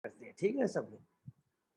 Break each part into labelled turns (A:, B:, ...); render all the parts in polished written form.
A: ठीक है सब लोग।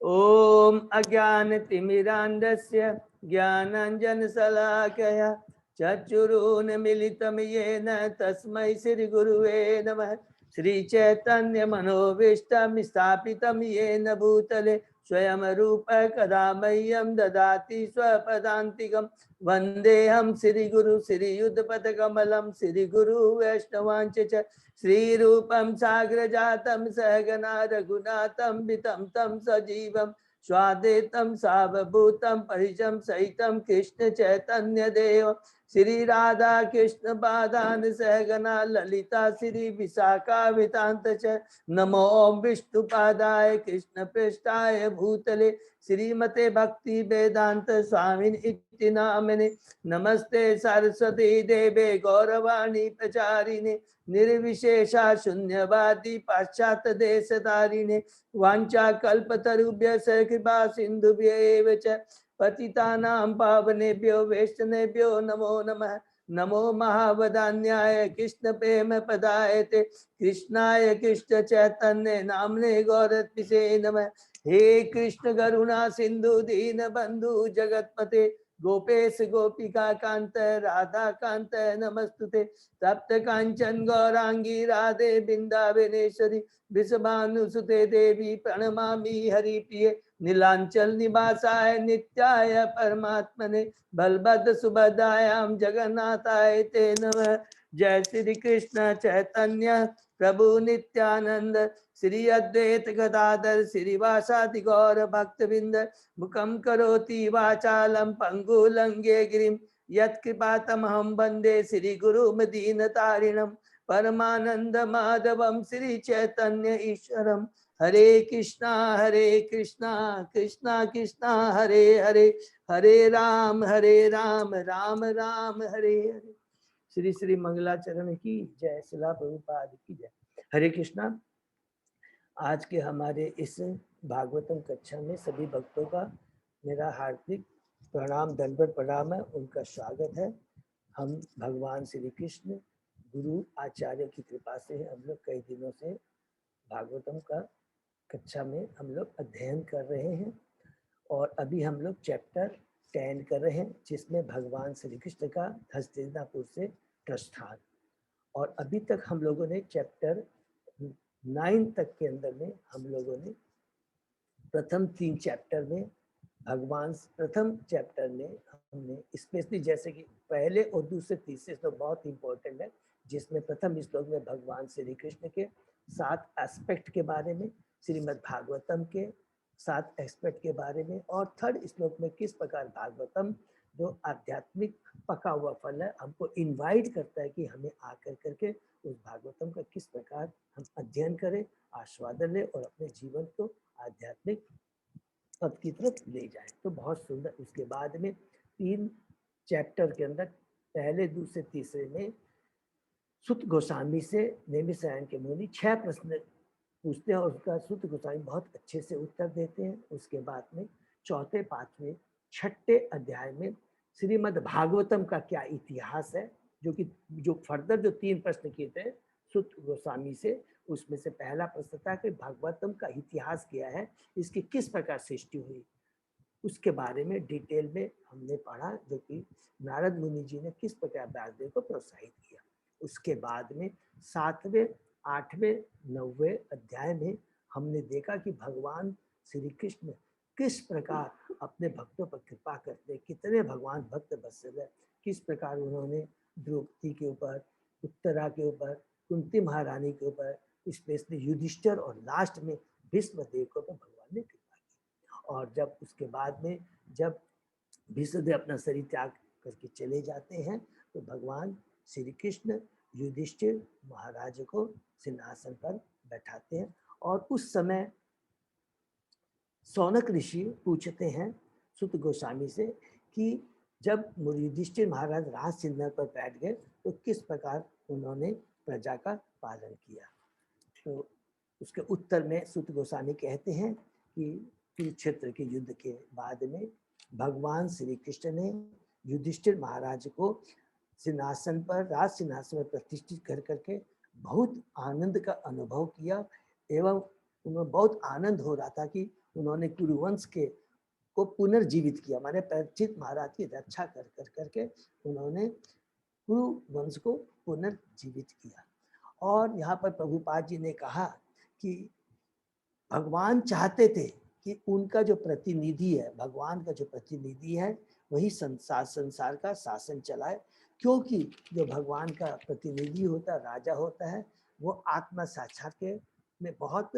A: ओम अज्ञानतिमिरान्धस्य ज्ञानाञ्जनशलाकया चक्षुरुन्मीलितं येन तस्मै श्रीगुरुवे नमः। श्रीचैतन्यमनोभीष्टं स्थापितं येन भूतले स्वयं रूप कदा मह्यं ददाति स्वपदान्तिकं। वन्देऽहं श्रीगुरु श्रीयुतपदकमलं श्रीगुरु वैष्णवांच च श्रीरूपं साग्रजातं सहगना रघुनाथं वितं तं सजीवं स्वाद्वैतं सावभूतं परिजं सहितं कृष्ण चैतन्य देव श्री राधा कृष्ण पादान सहगना ललिता श्री विशाखावितांत च नमो विष्णुपादाय कृष्ण पृष्ठाय भूतले श्रीमते भक्ति वेदांत स्वामिन इति नामिने। नमस्ते सरस्वती देवे गौरवाणी प्रचारिणे निर्विशेषा शून्यवादी पाश्चात्य देशधारिणे वांछा कल्पतरुभ्यश्च कृपा सिन्धुभ्येव च पतितानां पावनेभ्यो वैष्णवेभ्यो नमो नमः। नमो महावदान्याय कृष्ण प्रेम पदायते कृष्णाय कृष्ण चैतन्य नामने गौरत्पिषे नमः। हे कृष्ण करुणा सिंधु दीन बंधु जगतपते गोपेश गोपिका कांत राधा कांत नमस्तुते। तप्त कांचन गौरांगी राधे बिंदावनेश्वरी विषभानुसुते देवी प्रणमामि हरिप्रिये नीलांचल निवासाय नित्याय परमात्मने बलभद्र सुभद्रायां जगन्नाथाय ते नमः। जय श्री कृष्ण चैतन्य प्रभु नित्यानंद श्री अद्वैत गदाधर श्रीवासादि गौर भक्तबिंद मुखम करोति वाचालम पंगुलंगे गिरिम यत्कृपातमहं वन्दे श्री गुरुमदीनतारिणं परमानंद माधवम श्री चैतन्य ईश्वरम। हरे कृष्णा कृष्णा कृष्णा हरे हरे हरे राम राम राम हरे हरे। श्री श्री मंगलाचरण की जय। शिला प्रभुपाद की जय। हरे कृष्णा। आज के हमारे इस भागवतम कक्षा में सभी भक्तों का मेरा हार्दिक प्रणाम दंडवत प्रणाम है, उनका स्वागत है। हम भगवान श्री कृष्ण गुरु आचार्य की कृपा से हम लोग कई दिनों से भागवतम का कक्षा में हम लोग अध्ययन कर रहे हैं और अभी हम लोग चैप्टर 10 कर रहे हैं, जिसमें भगवान श्री कृष्ण का हस्तिनापुर से प्रस्थान। और अभी तक हम लोगों ने चैप्टर 9 तक के अंदर में हम लोगों ने प्रथम 3 चैप्टर में भगवान प्रथम चैप्टर में हमने स्पेशली जैसे कि पहले और दूसरे तीसरे तो बहुत इंपॉर्टेंट है, जिसमें प्रथम श्लोक में भगवान श्री कृष्ण के 7 एस्पेक्ट के बारे में, श्रीमद् भागवतम के 7 एस्पेक्ट के बारे में, और थर्ड श्लोक में किस प्रकार भागवतम जो आध्यात्मिक पका हुआ फल है हमको इनवाइट करता है कि हमें आकर करके उस भागवतम का किस प्रकार हम अध्ययन करें, आस्वादन लें और अपने जीवन को आध्यात्मिक पद की तरफ ले जाए। तो बहुत सुंदर। उसके बाद में 3 चैप्टर के अंदर पहले दूसरे तीसरे में सुत गोस्वामी से नेमिसारण्य के मुनि 6 प्रश्न पूछते हैं और उसका सुत गोस्वामी बहुत अच्छे से उत्तर देते हैं। उसके बाद में चौथे, पांचवें, छठे अध्याय में श्रीमद् भागवतम का क्या इतिहास है, जो फर्दर जो 3 प्रश्न किए थे सुत गोस्वामी से, उसमें से पहला प्रश्न था कि भागवतम का इतिहास क्या है, इसकी किस प्रकार सृष्टि हुई, उसके बारे में डिटेल में हमने पढ़ा, जो कि नारद मुनि जी ने किस प्रकार व्यासदेव को प्रोत्साहित किया। उसके बाद में 7वें, 8वें, 9वें अध्याय में हमने देखा कि भगवान श्री कृष्ण किस प्रकार अपने भक्तों पर कृपा करते, कितने भगवान भक्त वत्सल है, किस प्रकार उन्होंने द्रौपदी के ऊपर, उत्तरा के ऊपर, कुंती महारानी के ऊपर, स्पेशली युधिष्ठिर और लास्ट में भीष्मदेव के ऊपर भगवान ने कृपा की। और जब उसके बाद में जब भीष्मदेव अपना शरीर त्याग करके चले जाते हैं तो भगवान श्री कृष्ण युधिष्ठिर महाराज को सिंहासन पर बैठाते हैं और उस समय सौनक ऋषि पूछते हैं सुत गोस्वामी से कि जब युधिष्ठिर महाराज राज सिंहासन पर बैठ गए तो किस प्रकार उन्होंने प्रजा का पालन किया। तो उसके उत्तर में सुत गोस्वामी कहते हैं कि कुरुक्षेत्र के युद्ध के बाद में भगवान श्री कृष्ण ने युधिष्ठिर महाराज को सिंहासन पर, राज सिंहासन पर प्रतिष्ठित कर करके बहुत आनंद का अनुभव किया एवं उन्हें बहुत आनंद हो रहा था कि उन्होंने कुरुवंश के को पुनर्जीवित किया। हमारे परीक्षित महाराज की रक्षा कर कर करके उन्होंने कुरु वंश को पुनर्जीवित किया। और यहाँ पर प्रभुपाद जी ने कहा कि भगवान चाहते थे कि उनका जो प्रतिनिधि है, भगवान का जो प्रतिनिधि है, वही संसार का शासन चलाए, क्योंकि जो भगवान का प्रतिनिधि होता है, राजा होता है, वो आत्मा साक्षात के में बहुत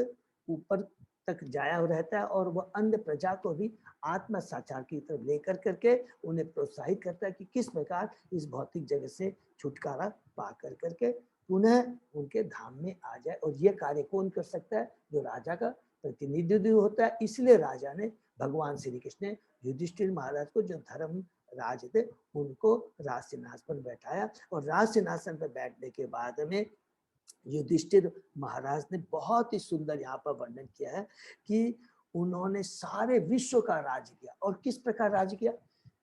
A: ऊपर तक जाया रहता है और वह अन्य प्रजा को भी आत्मा साक्षात की तरफ लेकर करके उन्हें प्रोत्साहित करता है कि किस प्रकार इस भौतिक जगत से छुटकारा पा कर करके पुनः उनके धाम में आ जाए। और ये कार्य कौन कर सकता है? जो राजा का प्रतिनिधित्व होता है। इसलिए राजा ने, भगवान श्री कृष्ण ने युधिष्ठिर महाराज को, जो धर्म राज थे, उनको राज सिंहासन पर बैठाया। और राज सिंहासन पर बैठने के बाद में युधिष्ठिर महाराज ने बहुत ही सुंदर यहाँ पर वर्णन किया है कि उन्होंने सारे विश्व का राज किया। और किस प्रकार राज किया?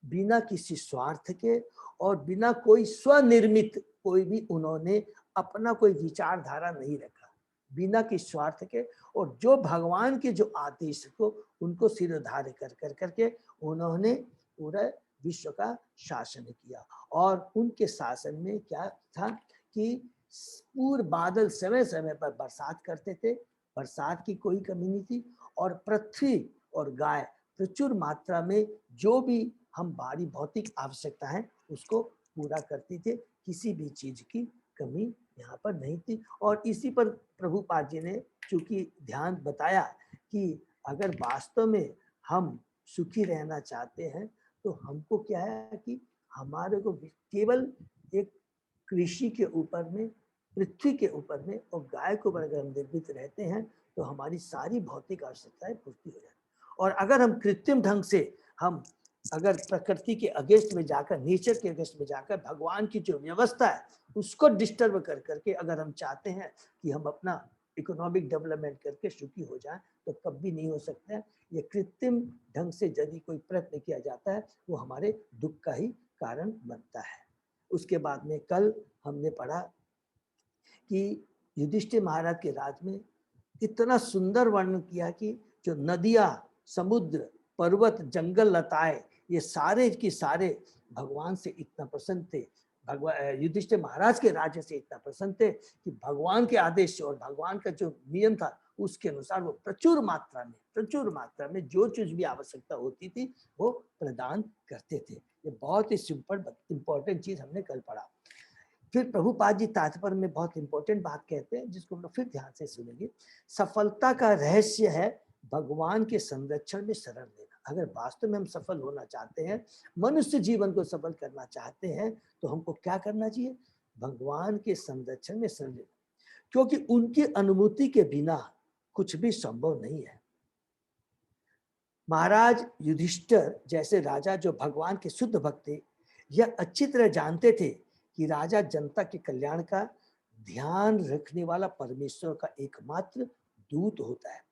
A: बिना किसी स्वार्थ के और बिना कोई स्वनिर्मित कोई भी उन्होंने अपना कोई विचारधारा नहीं रखा, बिना किसी स्वार्थ के। और जो भगवान के जो आदेश को उनको सिरधार्य कर कर करके उन्होंने पूरा विश्व का शासन किया। और उनके शासन में क्या था कि पूर्ण बादल समय समय पर बरसात करते थे, बरसात की कोई कमी नहीं थी। और पृथ्वी और गाय प्रचुर मात्रा में जो भी हम बाहरी भौतिक आवश्यकता है उसको पूरा करती थे, किसी भी चीज की कमी यहाँ पर नहीं थी। और इसी पर प्रभुपाद जी ने चूंकि ध्यान बताया कि अगर वास्तव में हम सुखी रहना चाहते हैं तो हमको क्या है कि हमारे को केवल एक कृषि के ऊपर में, पृथ्वी के ऊपर में और गाय के ऊपर अगर हम निर्मित रहते हैं तो हमारी सारी भौतिक आवश्यकताएं पूर्ति हो जाती। और अगर हम कृत्रिम ढंग से हम अगर प्रकृति के अगेंस्ट में जाकर, नेचर के अगेंस्ट में जाकर भगवान की जो व्यवस्था है उसको डिस्टर्ब कर करके अगर हम चाहते हैं कि हम अपना इकोनॉमिक डेवलपमेंट करके सुखी हो जाए तो कभी नहीं हो सकता है। ये कृत्रिम ढंग से यदि कोई प्रयत्न किया जाता है वो हमारे दुख का ही कारण बनता है। उसके बाद में कल हमने पढ़ा कि युधिष्ठिर महाराज के राज में इतना सुंदर वर्णन किया कि जो नदियां, समुद्र, पर्वत, जंगल, लताएं, ये सारे के सारे भगवान से इतना प्रसन्न थे, भगवान युधिष्ठिर महाराज के राज्य से इतना प्रसन्न थे कि भगवान के आदेश से और भगवान का जो नियम था उसके अनुसार वो प्रचुर मात्रा में जो चीज भी आवश्यकता होती थी वो प्रदान करते थे। ये बहुत ही सिंपल इंपॉर्टेंट चीज हमने कल पढ़ा। फिर प्रभुपाद जी तात्पर्य में बहुत इंपॉर्टेंट बात कहते हैं जिसको हम लोग फिर ध्यान से सुनेंगे। सफलता का रहस्य है भगवान के संरक्षण में शरण लेना। अगर वास्तव में हम सफल होना चाहते हैं, मनुष्य जीवन को सफल करना चाहते हैं तो हमको क्या करना चाहिए? भगवान के संरक्षण में शरण लेना, क्योंकि उनकी अनुमति के बिना कुछ भी संभव नहीं है। महाराज युधिष्ठिर जैसे राजा जो भगवान के शुद्ध भक्त थे, यह अच्छी तरह जानते थे कि राजा जनता के कल्याण का ध्यान रखने वाला परमेश्वर का एकमात्र दूत होता है।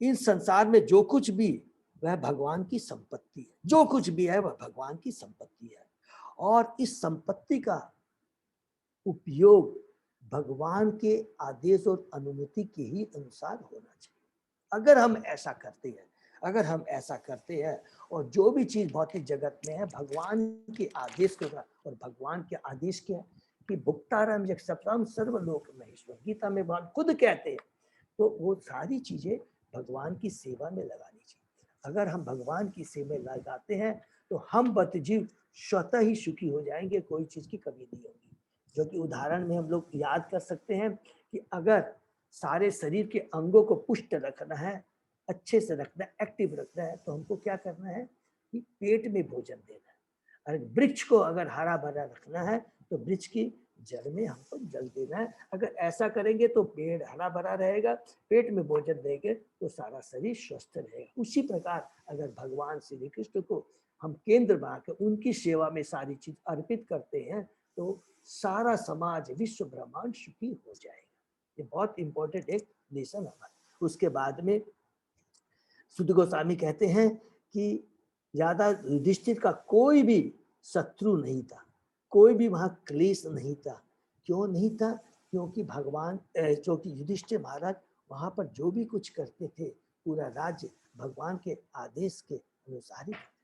A: इस संसार में जो कुछ भी वह भगवान की संपत्ति है, जो कुछ भी है वह भगवान की संपत्ति है। और इस संपत्ति का उपयोग भगवान के आदेश और अनुमति के ही अनुसार होना चाहिए। अगर हम ऐसा करते हैं और जो भी चीज भौतिक जगत में है भगवान के आदेश के ऊपर, और भगवान के आदेश क्या है कि भुक्तारम जग सप्तम सर्वलोक महेश्वर, गीता में भगवान खुद कहते हैं। तो वो सारी चीजें भगवान की सेवा में लगानी चाहिए। अगर हम भगवान की सेवा में लगाते हैं तो हम बतजीव स्वतः ही सुखी हो जाएंगे, कोई चीज की कमी नहीं होगी। जो कि उदाहरण में हम लोग याद कर सकते हैं कि अगर सारे शरीर के अंगों को पुष्ट रखना है, अच्छे से रखना है, एक्टिव रखना है, तो हमको क्या करना है कि पेट में भोजन देना है। अगर वृक्ष को अगर हरा भरा रखना है तो वृक्ष की जड़ में हमको जल देना है। अगर ऐसा करेंगे तो पेड़ हरा भरा रहेगा, पेट में भोजन देंगे तो सारा शरीर स्वस्थ रहेगा। उसी प्रकार अगर भगवान श्री कृष्ण को हम केंद्र बनाकर उनकी सेवा में सारी चीज अर्पित करते हैं तो सारा समाज, विश्व ब्रह्मांड सुखी हो जाएगा। ये बहुत इंपॉर्टेंट एक लेसन हमारा। उसके बाद में सुध गोस्वामी कहते हैं कि ज्यादा युधिष्ठिर का कोई भी शत्रु नहीं था, कोई भी वहां क्लेश नहीं था। क्यों नहीं था? क्योंकि भगवान, क्योंकि युधिष्ठिर महाराज वहां पर जो भी कुछ करते थे पूरा राज्य भगवान के आदेश के अनुसार ही करते।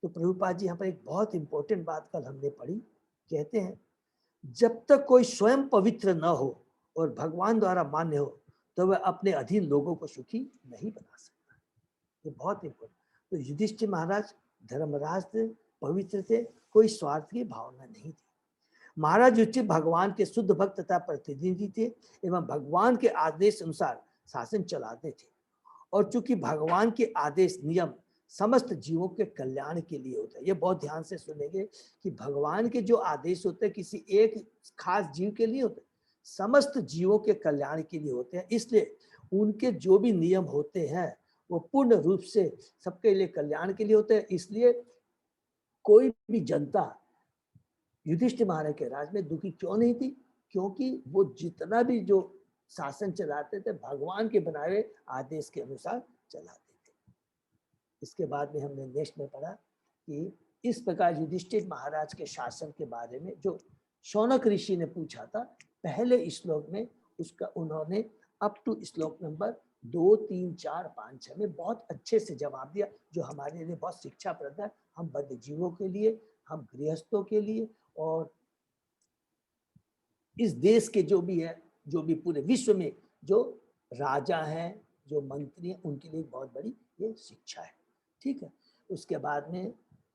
A: तो प्रभुपाद जी यहाँ पर एक बहुत इंपॉर्टेंट बात कल हमने पढ़ी, कहते हैं जब तक कोई स्वयं पवित्र न हो और भगवान द्वारा मान्य हो तो वह अपने अधीन लोगों को सुखी नहीं बना सकता। ये बहुत इंपॉर्टेंट। तो युधिष्ठिर महाराज धर्मराज थे, पवित्र थे, कोई स्वार्थ की भावना नहीं थी। महाराज युधिष्ठिर भगवान के शुद्ध भक्त तथा प्रतिनिधि थे एवं भगवान के आदेश अनुसार शासन चलाते थे। और चूंकि भगवान के आदेश नियम समस्त जीवों के कल्याण के लिए होता है, ये बहुत ध्यान से सुनेंगे कि भगवान के जो आदेश होते हैं किसी एक खास जीव के लिए होते हैं, समस्त जीवों के कल्याण के लिए होते हैं। इसलिए उनके जो भी नियम होते हैं वो पूर्ण रूप से सबके लिए कल्याण के लिए होते हैं। इसलिए कोई भी जनता युधिष्ठिर महाराज के राज में दुखी क्यों नहीं थी, क्योंकि वो जितना भी जो शासन चलाते थे भगवान के बनाए आदेश के अनुसार चलाते थे। इसके बाद में हमने नेक्स्ट में पढ़ा कि इस प्रकार युधिष्ठिर महाराज के शासन के बारे में जो शौनक ऋषि ने पूछा था पहले श्लोक में, उसका उन्होंने अप टू श्लोक नंबर 2, 3, 4, 5, 6 में बहुत अच्छे से जवाब दिया, जो हमारे लिए बहुत शिक्षाप्रद है, हम बद्ध जीवों के लिए, हम गृहस्थों के लिए, और इस देश के जो भी है, जो भी पूरे विश्व में जो राजा हैं, जो मंत्री हैं, उनके लिए बहुत बड़ी ये शिक्षा है। ठीक है। उसके बाद में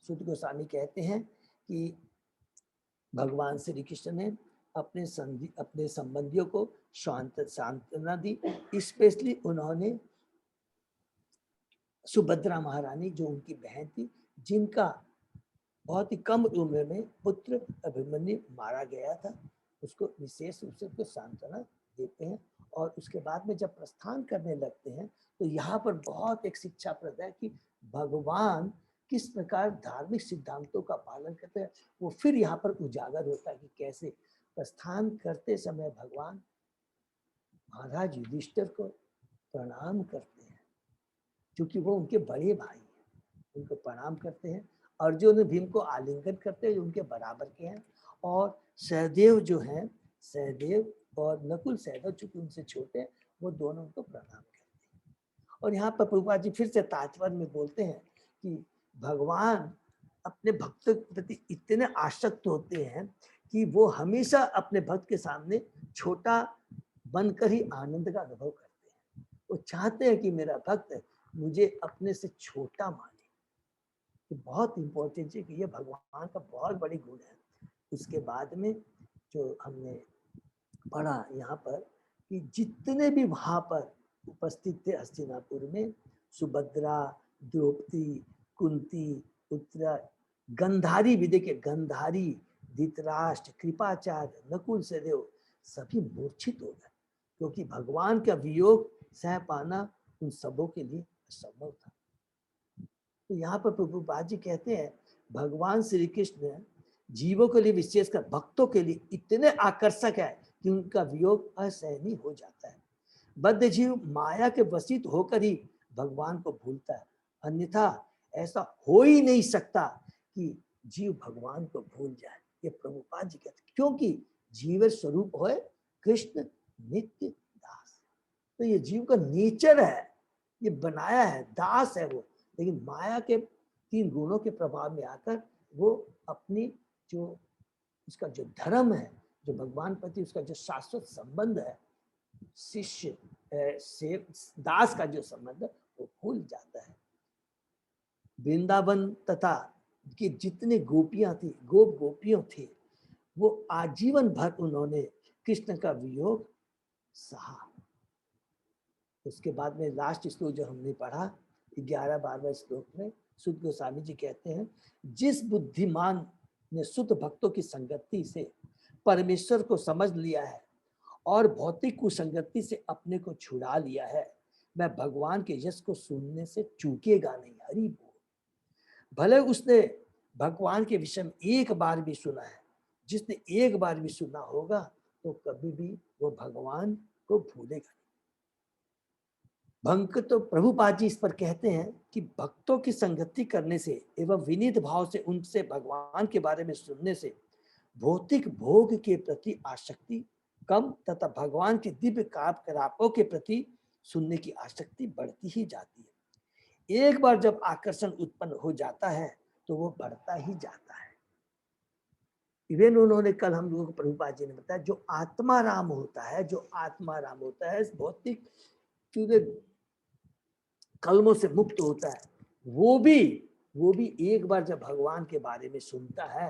A: सुत गोस्वामी कहते हैं कि भगवान श्री कृष्ण ने अपने संबंधियों को सांत्वना दी। स्पेशली उन्होंने सुभद्रा महारानी, जो उनकी बहन थी, जिनका बहुत ही कम उम्र में पुत्र अभिमन्यु मारा गया था, उसको विशेष रूप से उसको सांत्वना देते हैं। और उसके बाद में जब प्रस्थान करने लगते हैं तो यहाँ पर बहुत एक शिक्षाप्रद है कि भगवान किस प्रकार धार्मिक सिद्धांतों का पालन करते हैं, वो फिर यहाँ पर उजागर होता है कि कैसे प्रस्थान करते समय भगवान महाराज युधिष्ठिर को प्रणाम करते हैं, क्योंकि वो उनके बड़े भाई हैं, उनको प्रणाम करते हैं। अर्जुन भीम को आलिंगन करते हैं, जो उनके बराबर के हैं। और सहदेव जो हैं, सहदेव और नकुल सहदेव चूंकि उनसे छोटे हैं, वो दोनों उनको प्रणाम करते हैं। और यहाँ पर प्रभुपाद जी फिर से तात्पर्य में बोलते हैं कि भगवान अपने भक्त के प्रति इतने आसक्त होते हैं कि वो हमेशा अपने भक्त के सामने छोटा बनकर ही आनंद का अनुभव करते हैं। वो चाहते हैं कि मेरा भक्त मुझे अपने से छोटा माने। ये बहुत इंपॉर्टेंट है कि ये भगवान का बहुत बड़ी गुण है। उसके बाद में जो हमने पढ़ा यहाँ पर कि जितने भी वहां पर उपस्थित थे हस्तिनापुर में, सुभद्रा, द्रौपदी, कुंती, उत्तरा, गंधारी भी देखिए, गंधारी, धृतराष्ट्र, कृपाचार्य, नकुल सहदेव सभी मूर्छित हो गए, क्योंकि भगवान का वियोग सह पाना उन सबों के लिए असंभव था। तो यहाँ पर प्रभुपाद जी कहते हैं भगवान श्री कृष्ण जीवों के लिए, विशेषकर भक्तों के लिए इतने आकर्षक है कि उनका वियोग असहनीय हो जाता है। बद्ध जीव माया के वशित होकर ही भगवान को भूलता है, अन्यथा ऐसा हो ही नहीं सकता कि जीव भगवान को भूल जाए। ये प्रभुपाद जी कहते हैं, क्योंकि जीव स्वरूप है कृष्ण नित्य दास। तो ये जीव का नेचर है, ये बनाया है, दास है वो, लेकिन माया के 3 गुणों के प्रभाव में आकर वो अपनी जो उसका जो धर्म है, जो भगवान प्रति उसका जो शाश्वत संबंध है, शिष्य से दास का जो संबंध है, वो भूल जाता है। वृंदावन तथा की जितनी गोपियां थी, गोपियों थे, वो आजीवन भर उन्होंने कृष्ण का वियोग सहा। उसके बाद में लास्ट श्लोक जो हमने पढ़ा 11-12वें श्लोक में सुत गोस्वामी जी कहते हैं, जिस बुद्धिमान ने शुद्ध भक्तों की संगति से परमेश्वर को समझ लिया है और भौतिक कुसंगति से अपने को छुड़ा लिया है, मैं भगवान के यश को सुनने से चूकेगा नहीं। हरि बोल। भले उसने भगवान के विषय में एक बार भी सुना है, जिसने एक बार भी सुना होगा तो कभी भी वो भगवान को भूलेगा नहीं। भक्त तो प्रभुपाद जी इस पर कहते हैं कि भक्तों की संगति करने से एवं विनीत भाव से उनसे भगवान के बारे में सुनने से भौतिक भोग के प्रति आसक्ति कम तथा भगवान के दिव्य काव्य कलापों के प्रति सुनने की आसक्ति बढ़ती ही जाती है। एक बार जब आकर्षण उत्पन्न हो जाता है तो वो बढ़ता ही जाता है। इवन उन्होंने कल हम लोगों को प्रभुपाद जी ने बताया, जो आत्मा राम होता है, जो आत्मा राम होता है, भौतिक क्योंकि कलमों से मुक्त होता है, वो भी एक बार जब भगवान के बारे में सुनता है,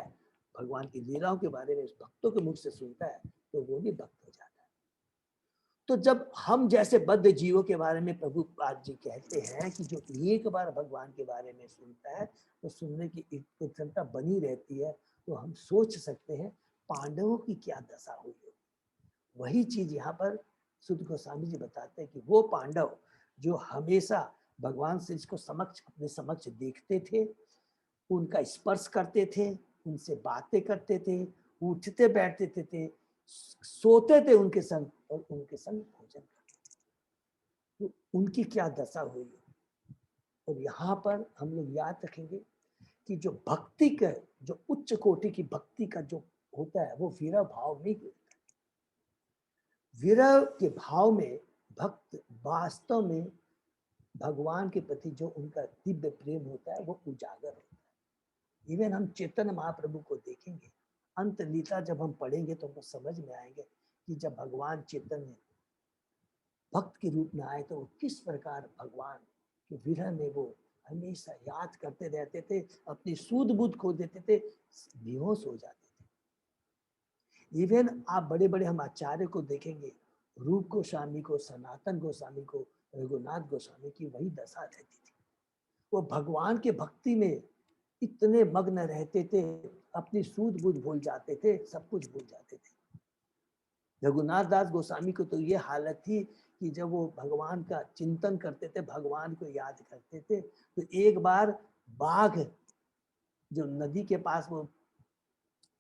A: भगवान की लीलाओं के बारे में भक्तों के मुख से सुनता है, तो वो भी भक्त हो जाता है। तो जब हम जैसे बद्ध जीवों के बारे में प्रभुपाद जी कहते हैं कि जो एक बार भगवान के बारे में सुनता है तो सुनने की इच्छा बनी रहती है, तो हम सोच सकते हैं पांडवों की क्या दशा हुई होगी। वही चीज यहाँ पर सुध गोस्वामी जी बताते हैं कि वो पांडव जो हमेशा भगवान से इसको अपने समक्ष देखते थे, उनका स्पर्श करते थे, उनसे बातें करते थे, उठते बैठते थे, सोते थे उनके संग और उनके संग भोजन करते थे, तो उनकी क्या दशा हुई। और यहाँ पर हम लोग याद रखेंगे कि जो भक्ति का, जो उच्च कोटि की भक्ति का जो होता है, वो विरह भाव नहीं होता। विरह के भाव में भक्त वास्तव में भगवान के प्रति जो उनका दिव्य प्रेम होता है वो उजागर होता है। इवन हम चैतन्य महाप्रभु को देखेंगे, अंत लीला जब हम पढ़ेंगे तो हमको समझ में आएंगे कि जब भगवान चैतन्य भक्त के रूप में आए तो वो किस प्रकार भगवान के विरह में वो हमेशा याद करते रहते थे, अपनी सूझ बूझ खो देते थे, बेहोश हो जाते थे। इवन आप बड़े बड़े हम आचार्य को देखेंगे, रूप गोस्वामी को, सनातन गोस्वामी को, रघुनाथ गोस्वामी की वही दशा रहती थी। वो भगवान के भक्ति में इतने मग्न रहते थे, अपनी सूझ बूझ भूल जाते थे, सब कुछ भूल जाते थे। रघुनाथ दास गोस्वामी को तो ये हालत थी कि जब वो भगवान का चिंतन करते थे, भगवान को याद करते थे, तो एक बार बाघ जो नदी के पास वो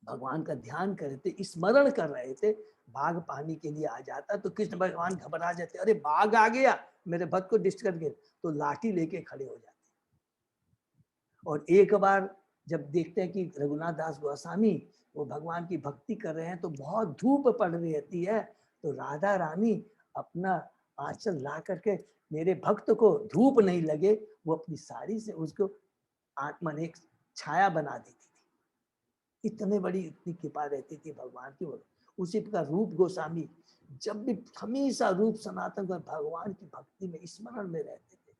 A: भगवान का ध्यान कर रहे थे, स्मरण कर रहे थे, बाघ पानी के लिए आ जाता तो कृष्ण भगवान घबरा जाते, अरे बाघ आ गया, मेरे भक्त को डिस्टर्ब कर, तो लाठी लेके खड़े हो जाते। और एक बार जब देखते हैं कि रघुनाथ दास गोस्वामी वो भगवान की भक्ति कर रहे हैं तो बहुत धूप पड़ रही रहती है, तो राधा रानी अपना आंचल ला करके मेरे भक्त को धूप नहीं लगे, वो अपनी साड़ी से उसको आत्मा ने एक छाया बना देती थी। इतने बड़ी इतनी कृपा रहती थी भगवान की। उसी प्रकार रूप गोस्वामी जब भी हमेशा रूप सनातन को भगवान की भक्ति में स्मरण में रहते थे।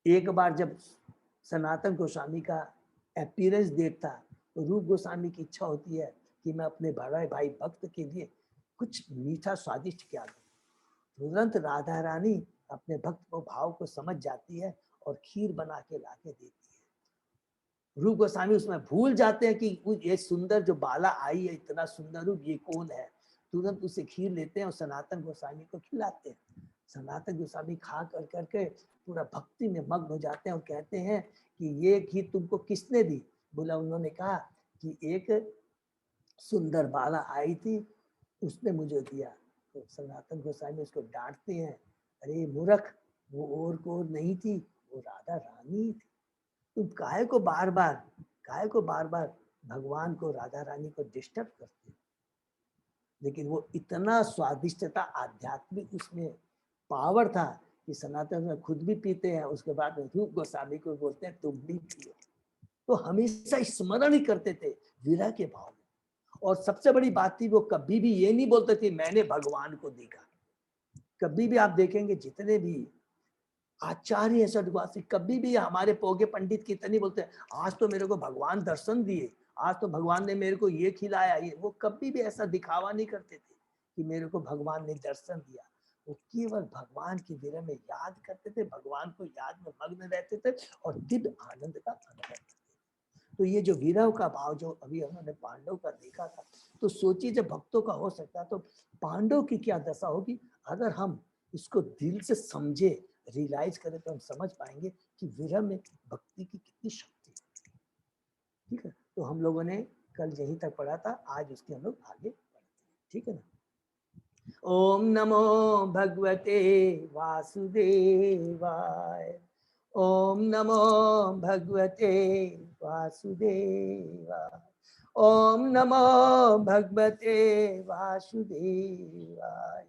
A: एक बार जब सनातन गोस्वामी का अपीयरेंस डेट था तो रूप गोस्वामी की इच्छा होती है कि मैं अपने बड़े भाई भक्त के लिए कुछ मीठा स्वादिष्ट क्या दूं। तुरंत राधा रानी अपने भक्त को भाव को समझ जाती है और खीर बना के लाके देती है। रूप गोस्वामी उसमें भूल जाते हैं कि ये सुंदर जो बाला आई है, इतना सुंदर रूप, ये कौन है। तुरंत उसे खीर लेते हैं और सनातन गोस्वामी को खिलाते हैं। सनातन गोस्वामी खा कर करके पूरा भक्ति में मग्न हो जाते हैं और कहते हैं कि ये खीर तुमको किसने दी। बोला, उन्होंने कहा कि एक सुंदर बाला आई थी, उसने मुझे दिया। तो सनातन गोस्वामी उसको डांटते हैं, अरे मूर्ख, वो और को नहीं थी, वो राधा रानी थी। तुम काहे को बार बार भगवान को, राधा रानी को डिस्टर्ब करते हो। लेकिन वो इतना स्वादिष्टता, आध्यात्मिक उसमें पावर था कि सनातन में खुद भी पीते हैं, उसके बाद में रूप गोस्वामी को बोलते हैं तुम भी पियो। तो हमेशा स्मरण ही करते थे विरह के भाव में। और सबसे बड़ी बात थी, वो कभी भी ये नहीं बोलते थे मैंने भगवान को देखा। कभी भी आप देखेंगे जितने भी आचार्य सदवासी, कभी भी हमारे पोगे पंडित कितने बोलते हैं आज तो मेरे को भगवान दर्शन दिए, आज तो भगवान ने मेरे को ये खिलाया, ये वो कभी भी ऐसा दिखावा नहीं करते थे कि मेरे को भगवान ने दर्शन दिया। वो केवल भगवान की विरह में याद करते थे, भगवान को याद में मग्न रहते थे और दिव्य आनंद का अनुभव करते थे। तो ये जो विरह का भाव जो अभी हमने पांडव का देखा था, तो सोचिए जब भक्तों का हो सकता है तो पांडव की क्या दशा होगी। अगर हम इसको दिल से समझे, रियलाइज करें, तो हम समझ पाएंगे कि विरह में भक्ति की कितनी शक्ति है। ठीक है, तो हम लोगों ने कल यहीं तक पढ़ा था, आज उसके हम लोग आगे बढ़ते हैं। ठीक है ना। ओम नमो भगवते वासुदेवाय। ओम नमो भगवते वासुदेवाय। ओम नमो भगवते वासुदेवाय।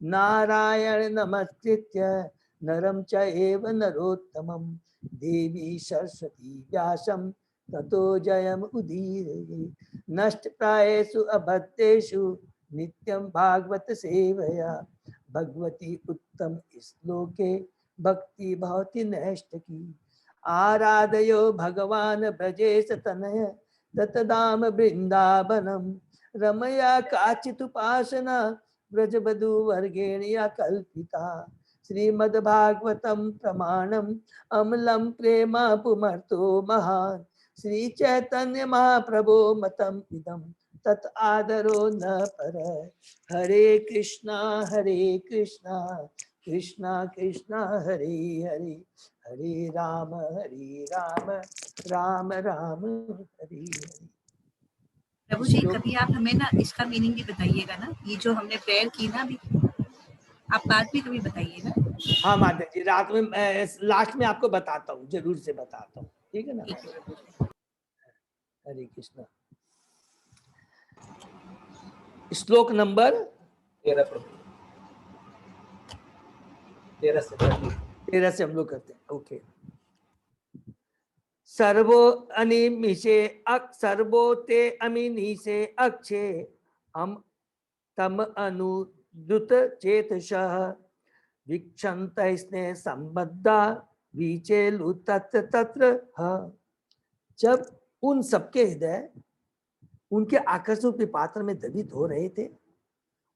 A: नारायण नमस्कृत्य नरं चैव नरोत्तमं देवी सरस्वती व्यासं ततो जयम् उदीरये। नष्टप्रायेषु अभद्रेषु नित्यं भागवत सेवया भगवती उत्तम श्लोके भक्ति भवति नैष्ठिकी। आराधयो भगवान ब्रजेश तनय दत्तदाम वृंदावनम रमया काचिदुपासना व्रजवधू वर्गेण या कल्पिता। श्रीमद्भागवतम प्रमाणम अमलम प्रेम पुमर्तो महान श्री चैतन्य महाप्रभो मतम इदम तत् आदरो न पर। हरे कृष्णा कृष्णा कृष्णा हरे हरे हरे राम राम राम हरे हरे।
B: प्रभु जी कभी आप हमें ना इसका मीनिंग भी बताइएगा ना, ये जो हमने प्रेयर की ना अभी, आप बाद में कभी बताइएगा।
A: हाँ माता जी, रात में लास्ट में आपको बताता हूँ, जरूर से बताता हूँ, ठीक है ना। हरे कृष्णा। श्लोक नंबर 13 से हम लोग करते हैं। ओके। सर्वो अनिमिषे सर्वोते अमिनिषे अक्षे हम तम अनुद्रुत चेतसः वीक्षन्त स्नेह संबद्धा विचेलु तत्र तत्र। जब उन सबके हृदय उनके आकर्षण के पात्र में दबित हो रहे थे,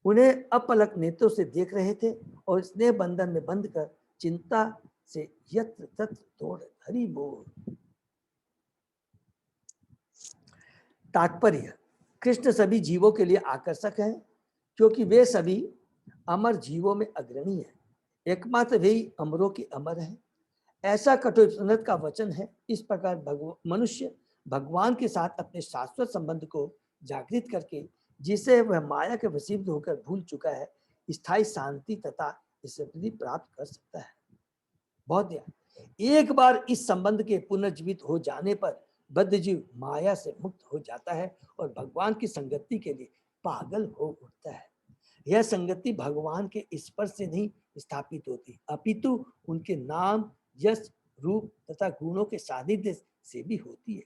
A: उन्हें अपलक नेत्रों से देख रहे थे और स्नेह बंधन में बंध कर चिंता से यत्र तत्र दौड़। हरि बोल। तात्पर्य, कृष्ण सभी जीवों के लिए आकर्षक हैं क्योंकि वे सभी अमर जीवों में अग्रणी हैं। एकमात्र वे ही अमरों के अमर हैं, ऐसा कठोपनिषद का वचन है। इस प्रकार मनुष्य भगवान के साथ अपने शाश्वत संबंध को जागृत करके, जिसे वह माया के वशीभूत होकर भूल चुका है, स्थायी शांति तथा स्थिति प्राप्त कर सकता है। बहुत ध्यान। एक बार इस संबंध के पुनर्जीवित हो जाने पर बद्ध जीव माया से मुक्त हो जाता है और भगवान की संगति के लिए पागल हो उठता है। यह संगति भगवान के स्पर्श से नहीं स्थापित होती, अपितु उनके नाम, यश, रूप तथा गुणों के सानिध्य से भी होती है।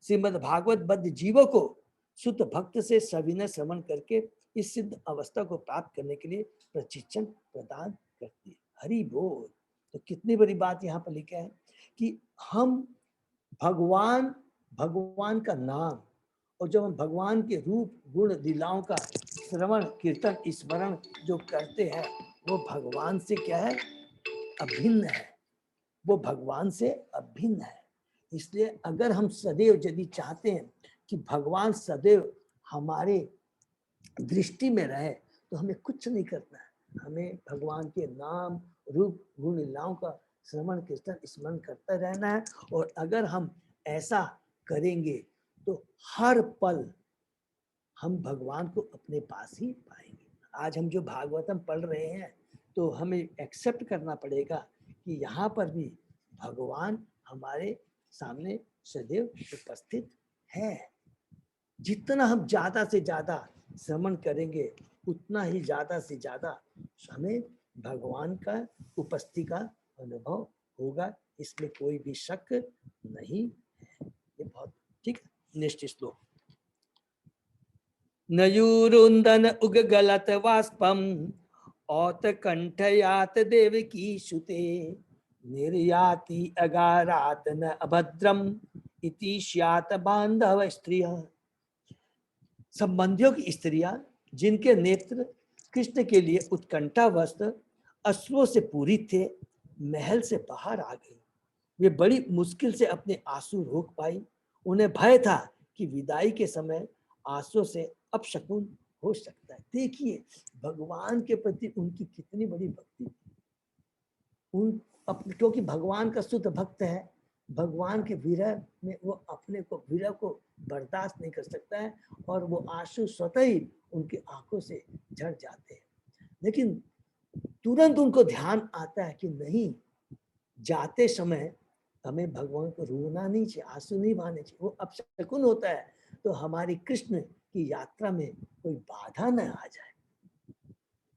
A: श्रीमद् भागवत बद्ध जीवों को शुद्ध भक्त से सविनय श्रवण करके इस सिद्ध अवस्था को प्राप्त करने के लिए प्रशिक्षण प्रदान करती है। हरि बोल। तो कितनी बड़ी बात यहाँ पर लिखा है कि हम भगवान का नाम और जब हम भगवान के रूप गुण लीलाओं का श्रवण कीर्तन स्मरण जो करते हैं, वो भगवान से क्या है, अभिन्न है। वो भगवान से अभिन्न है। इसलिए अगर हम सदैव यदि चाहते हैं कि भगवान सदैव हमारे दृष्टि में रहे, तो हमें कुछ नहीं करना है। हमें भगवान के नाम रूप गुण लीलाओं का श्रवण कीर्तन स्मरण करता रहना है। और अगर हम ऐसा करेंगे तो हर पल हम भगवान को अपने पास ही पाएंगे। आज हम जो भागवतम पढ़ रहे हैं, तो हमें एक्सेप्ट करना पड़ेगा कि यहाँ पर भी भगवान हमारे सामने सदैव उपस्थित है। जितना हम ज्यादा से ज्यादा श्रवण करेंगे, उतना ही ज्यादा से ज्यादा हमें भगवान का उपस्थिति का अनुभव होगा। इसमें कोई भी शक नहीं है। ये बहुत ठीक है। नेक्स्ट श्लोक। नयूरुंदन उगगलत वाष्पम औत कंठयात देवकी सुते निर्याति अगारात न अभद्रम इति स्यात बांधव स्त्रिय। संबंधियों की स्त्रियां जिनके नेत्र कृष्ण के लिए उत्कंठावश अश्रुओं से पूरित थे, महल से बाहर आ गई। वे बड़ी मुश्किल से अपने आंसू रोक पाई। उन्हें भय था कि विदाई के समय आंसू से अपशकुन हो सकता है। देखिए भगवान के प्रति उनकी कितनी बड़ी भक्ति थी। क्योंकि भगवान का शुद्ध भक्त है, भगवान के विरह में वो अपने को विरह को बर्दाश्त नहीं कर सकता है और वो आंसू स्वतः ही उनकी आंखों से झड़ जाते हैं। लेकिन तुरंत उनको ध्यान आता है कि नहीं, जाते समय हमें भगवान को रोना नहीं चाहिए, आंसू नहीं बहाने चाहिए, वो अपशकुन होता है। तो हमारी कृष्ण की यात्रा में कोई बाधा न आ जाए,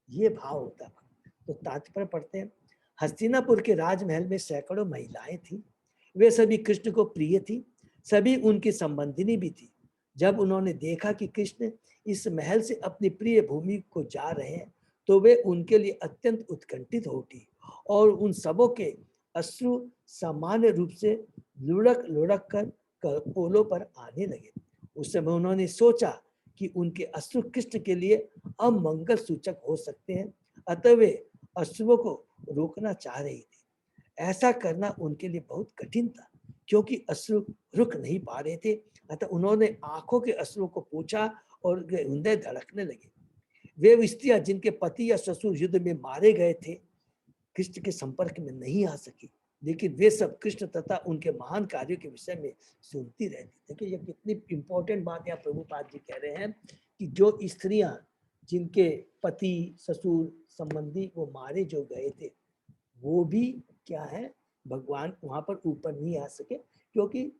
A: ये भाव होता है। तो तात्पर्य पढ़ते हैं। हस्तिनापुर के राजमहल में सैकड़ों महिलाएं थी, वे सभी कृष्ण को प्रिय थी, सभी उनकी संबंधिनी भी थी। जब उन्होंने देखा कि कृष्ण इस महल से अपनी प्रिय भूमि को जा रहे हैं, तो वे उनके लिए अत्यंत उत्कंठित हो उठी और उन सबों के अश्रु सामान्य रूप से लुढ़क लुढ़क कर पोलों पर आने लगे। उस समय उन्होंने सोचा कि उनके अश्रु कृष्ण के लिए अमंगल सूचक हो सकते हैं, अतः वे अश्रुओं को रोकना चाह रही थी। ऐसा करना उनके लिए बहुत कठिन था, क्योंकि अश्रु रुक नहीं पा रहे थे। अतः उन्होंने आंखों के अश्रुओं को पोंछा और हृदय धड़कने लगे। वे स्त्रियां जिनके पति या ससुर युद्ध में मारे गए थे, कृष्ण के संपर्क में नहीं आ सकी, लेकिन वे सब कृष्ण तथा उनके महान कार्यों के विषय में सुनती रहती। देखिए ये कितनी इंपॉर्टेंट बात यहाँ प्रभुपाद जी कह रहे हैं कि जो स्त्रियां जिनके पति ससुर संबंधी वो मारे जो गए थे, वो भी क्या है, भगवान वहां पर ऊपर नहीं आ सके, क्योंकि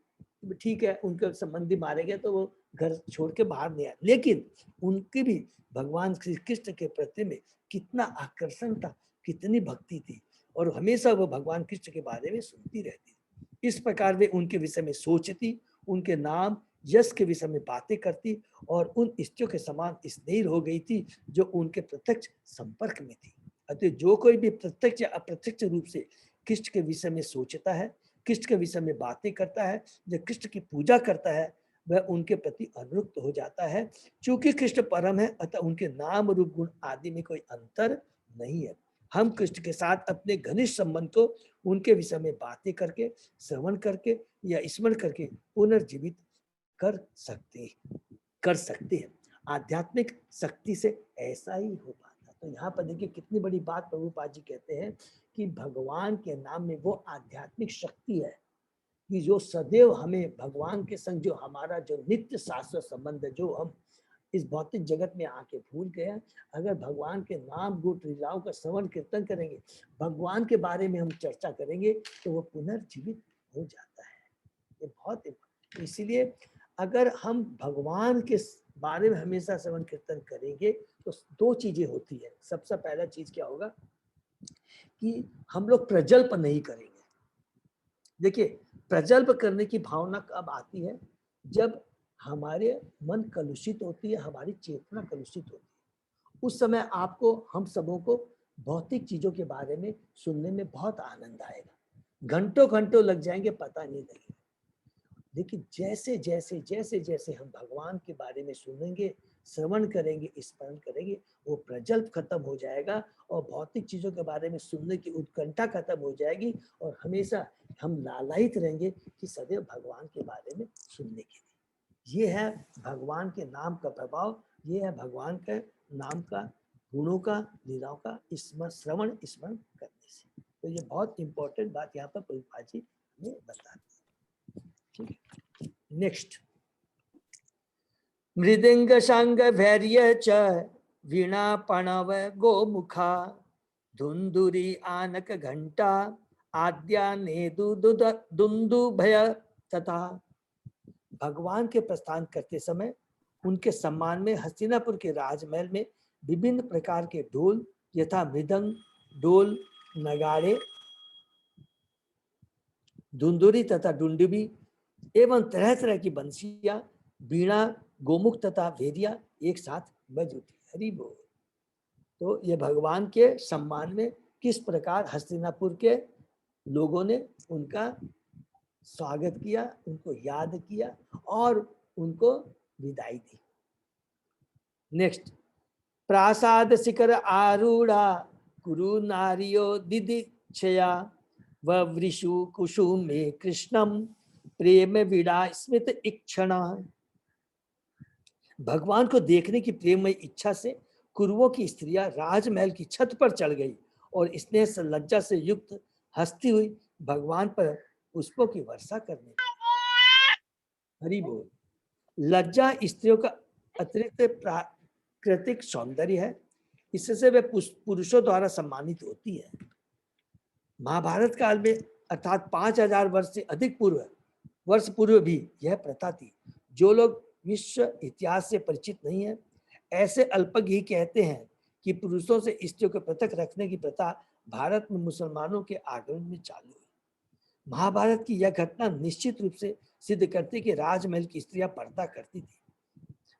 A: ठीक है उनके संबंधी मारे गए तो वो घर छोड़ के बाहर नहीं आए, लेकिन उनकी भी भगवान श्री कृष्ण के प्रति में कितना आकर्षण था, कितनी भक्ति थी, और हमेशा वो भगवान कृष्ण के बारे में सुनती रहती। इस प्रकार वे उनके विषय में सोचती, उनके नाम यश के विषय में बातें करती और उन स्त्रियों के समान स्नेह हो गई थी जो उनके प्रत्यक्ष संपर्क में थी। अतः जो कोई भी प्रत्यक्ष या अप्रत्यक्ष रूप से कृष्ण के विषय में सोचता है, कृष्ण के विषय में बातें करता है, जो कृष्ण की पूजा करता है, वह उनके प्रति अनुरक्त हो जाता है। चूंकि कृष्ण परम है, अतः उनके नाम रूप गुण आदि में कोई अंतर नहीं है। हम कृष्ण के साथ अपने घनिष्ठ संबंध को उनके विषय में बातें करके, श्रवण करके या स्मरण करके पुनर्जीवित कर सकते हैं। आध्यात्मिक शक्ति से ऐसा ही हो पाता। तो यहाँ पर देखिए कितनी बड़ी बात प्रभुपाद जी कहते हैं कि भगवान के नाम में वो आध्यात्मिक शक्ति है कि जो सदैव हमें भगवान के संग, जो हमारा जो नित्य शाश्वत संबंध है, जो हम इस भौतिक जगत में आके भूल गए, अगर भगवान के नाम गुण लीलाओं का श्रवण कीर्तन करेंगे, भगवान के बारे में हम चर्चा करेंगे, तो वो पुनर्जीवित हो जाता है। ये बहुत, इसीलिए अगर हम भगवान के बारे में हमेशा श्रवण कीर्तन करेंगे तो दो चीजें होती है। सबसे पहला चीज क्या होगा कि हम लोग प्रजल्प नहीं करेंगे। देखिए प्रजल्प करने की भावना कब आती है, जब हमारे मन कलुषित होती है, हमारी चेतना कलुषित होती है। उस समय आपको, हम सबों को भौतिक चीजों के बारे में सुनने में बहुत आनंद आएगा, घंटों घंटों लग जाएंगे, पता नहीं लगेगा। लेकिन जैसे जैसे जैसे जैसे हम भगवान के बारे में सुनेंगे, श्रवण करेंगे, स्मरण करेंगे, वो प्रजल्प खत्म हो जाएगा और भौतिक चीजों के बारे में सुनने की उत्कंठा खत्म हो जाएगी और हमेशा हम लालायित रहेंगे कि सदैव भगवान के बारे में सुनने के लिए। ये है भगवान के नाम का प्रभाव, ये है भगवान के नाम का, गुणों का, लीलाओं का श्रवण स्मरण करने से। तो ये बहुत इंपॉर्टेंट बात यहाँ पर प्रभुपाद जी ने बता दी। नेक्स्ट, मृदंग शांग भैर्य च वीणा पणव गोमुखा धुंधुरी आनक घंटा आद्या ने दुंदुभय तथा। भगवान के प्रस्थान करते समय उनके सम्मान में हस्तिनापुर के राजमहल में विभिन्न प्रकार के ढोल यथा मृदंग, डोल, नगाड़े, धुंधुरी तथा डुंडुबी एवं तरह तरह की बंसियां, बीणा, गोमुख तथा भेदिया एक साथ बज उठी। हरि बोल। तो ये भगवान के सम्मान में किस प्रकार हस्तिनापुर के लोगों ने उनका स्वागत किया, उनको याद किया और उनको विदाई दी। नेक्स्ट, प्रासाद शिखर आरूढ़ा कुरु नारियो दिदिक्षया वृषु कुसुमे कृष्णम प्रेम विड़ा स्मित इक्षणा। भगवान को देखने की प्रेममय इच्छा से कुरुओं की स्त्रियां राजमहल की छत पर चढ़ गई और स्नेह से लज्जा से युक्त हंसती हुई भगवान पर पुष्पों की वर्षा करने लगी। हरि बोल। लज्जा स्त्रियों का अतिरिक्त प्राकृतिक सौंदर्य है, इससे वे पुरुषों द्वारा सम्मानित होती है। महाभारत काल में अर्थात 5000 वर्ष से अधिक वर्ष पूर्व भी यह प्रथा थी। जो लोग विश्व इतिहास से परिचित नहीं है। ऐसे अल्पज्ञ ही कहते हैं कि पुरुषों से स्त्रियों को पृथक रखने की प्रथा भारत में मुसलमानों के आगमन में चालू हुई। महाभारत की यह घटना निश्चित रूप से सिद्ध करती कि राजमहल की स्त्रियां पर्दा करती थी,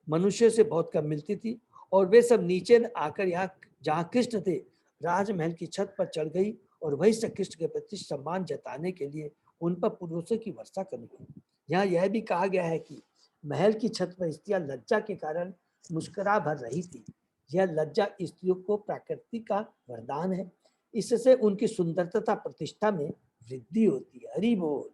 A: मनुष्य से बहुत कम मिलती थी और वे सब नीचे आकर यहाँ जहाँ कृष्ण थे राजमहल की छत पर चढ़ गई और वही से कृष्ण के प्रति सम्मान जताने के लिए उन पर पुरुषों की वर्षा करने लगी। यहाँ यह भी कहा गया है कि महल की छत पर स्त्रियां लज्जा के कारण मुस्कुरा भर रही थी। यह लज्जा स्त्रियों को प्रकृति का वरदान है, इससे उनकी सुंदरता तथा प्रतिष्ठा में वृद्धि होती है। हरि बोल।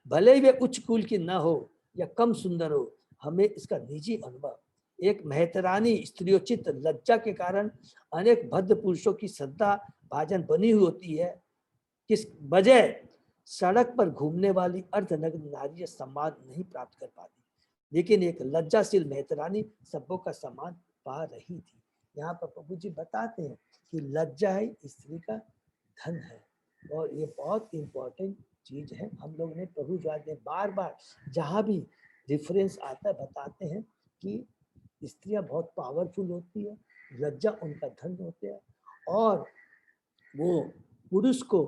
A: भले ही वे उच्च कुल की न हो या कम सुंदर हो, हमें इसका निजी अनुभव। एक मेहतरानी स्त्रियोचित लज्जा के कारण अनेक भद्र पुरुषों की श्रद्धा भाजन बनी हुई होती है। किस बजाय सड़क पर घूमने वाली अर्धनग्न नारी सम्मान नहीं प्राप्त कर पाती, लेकिन एक लज्जाशील मेहतरानी सबों का सम्मान पा रही थी। यहाँ पर प्रभु जी बताते हैं कि लज्जा है स्त्री का धन है और ये बहुत इंपॉर्टेंट चीज है। हम लोग ने प्रभु जी ने बार बार जहाँ भी रेफरेंस आता है बताते हैं कि स्त्रियां बहुत पावरफुल होती है, लज्जा उनका धन होते हैं और वो पुरुष को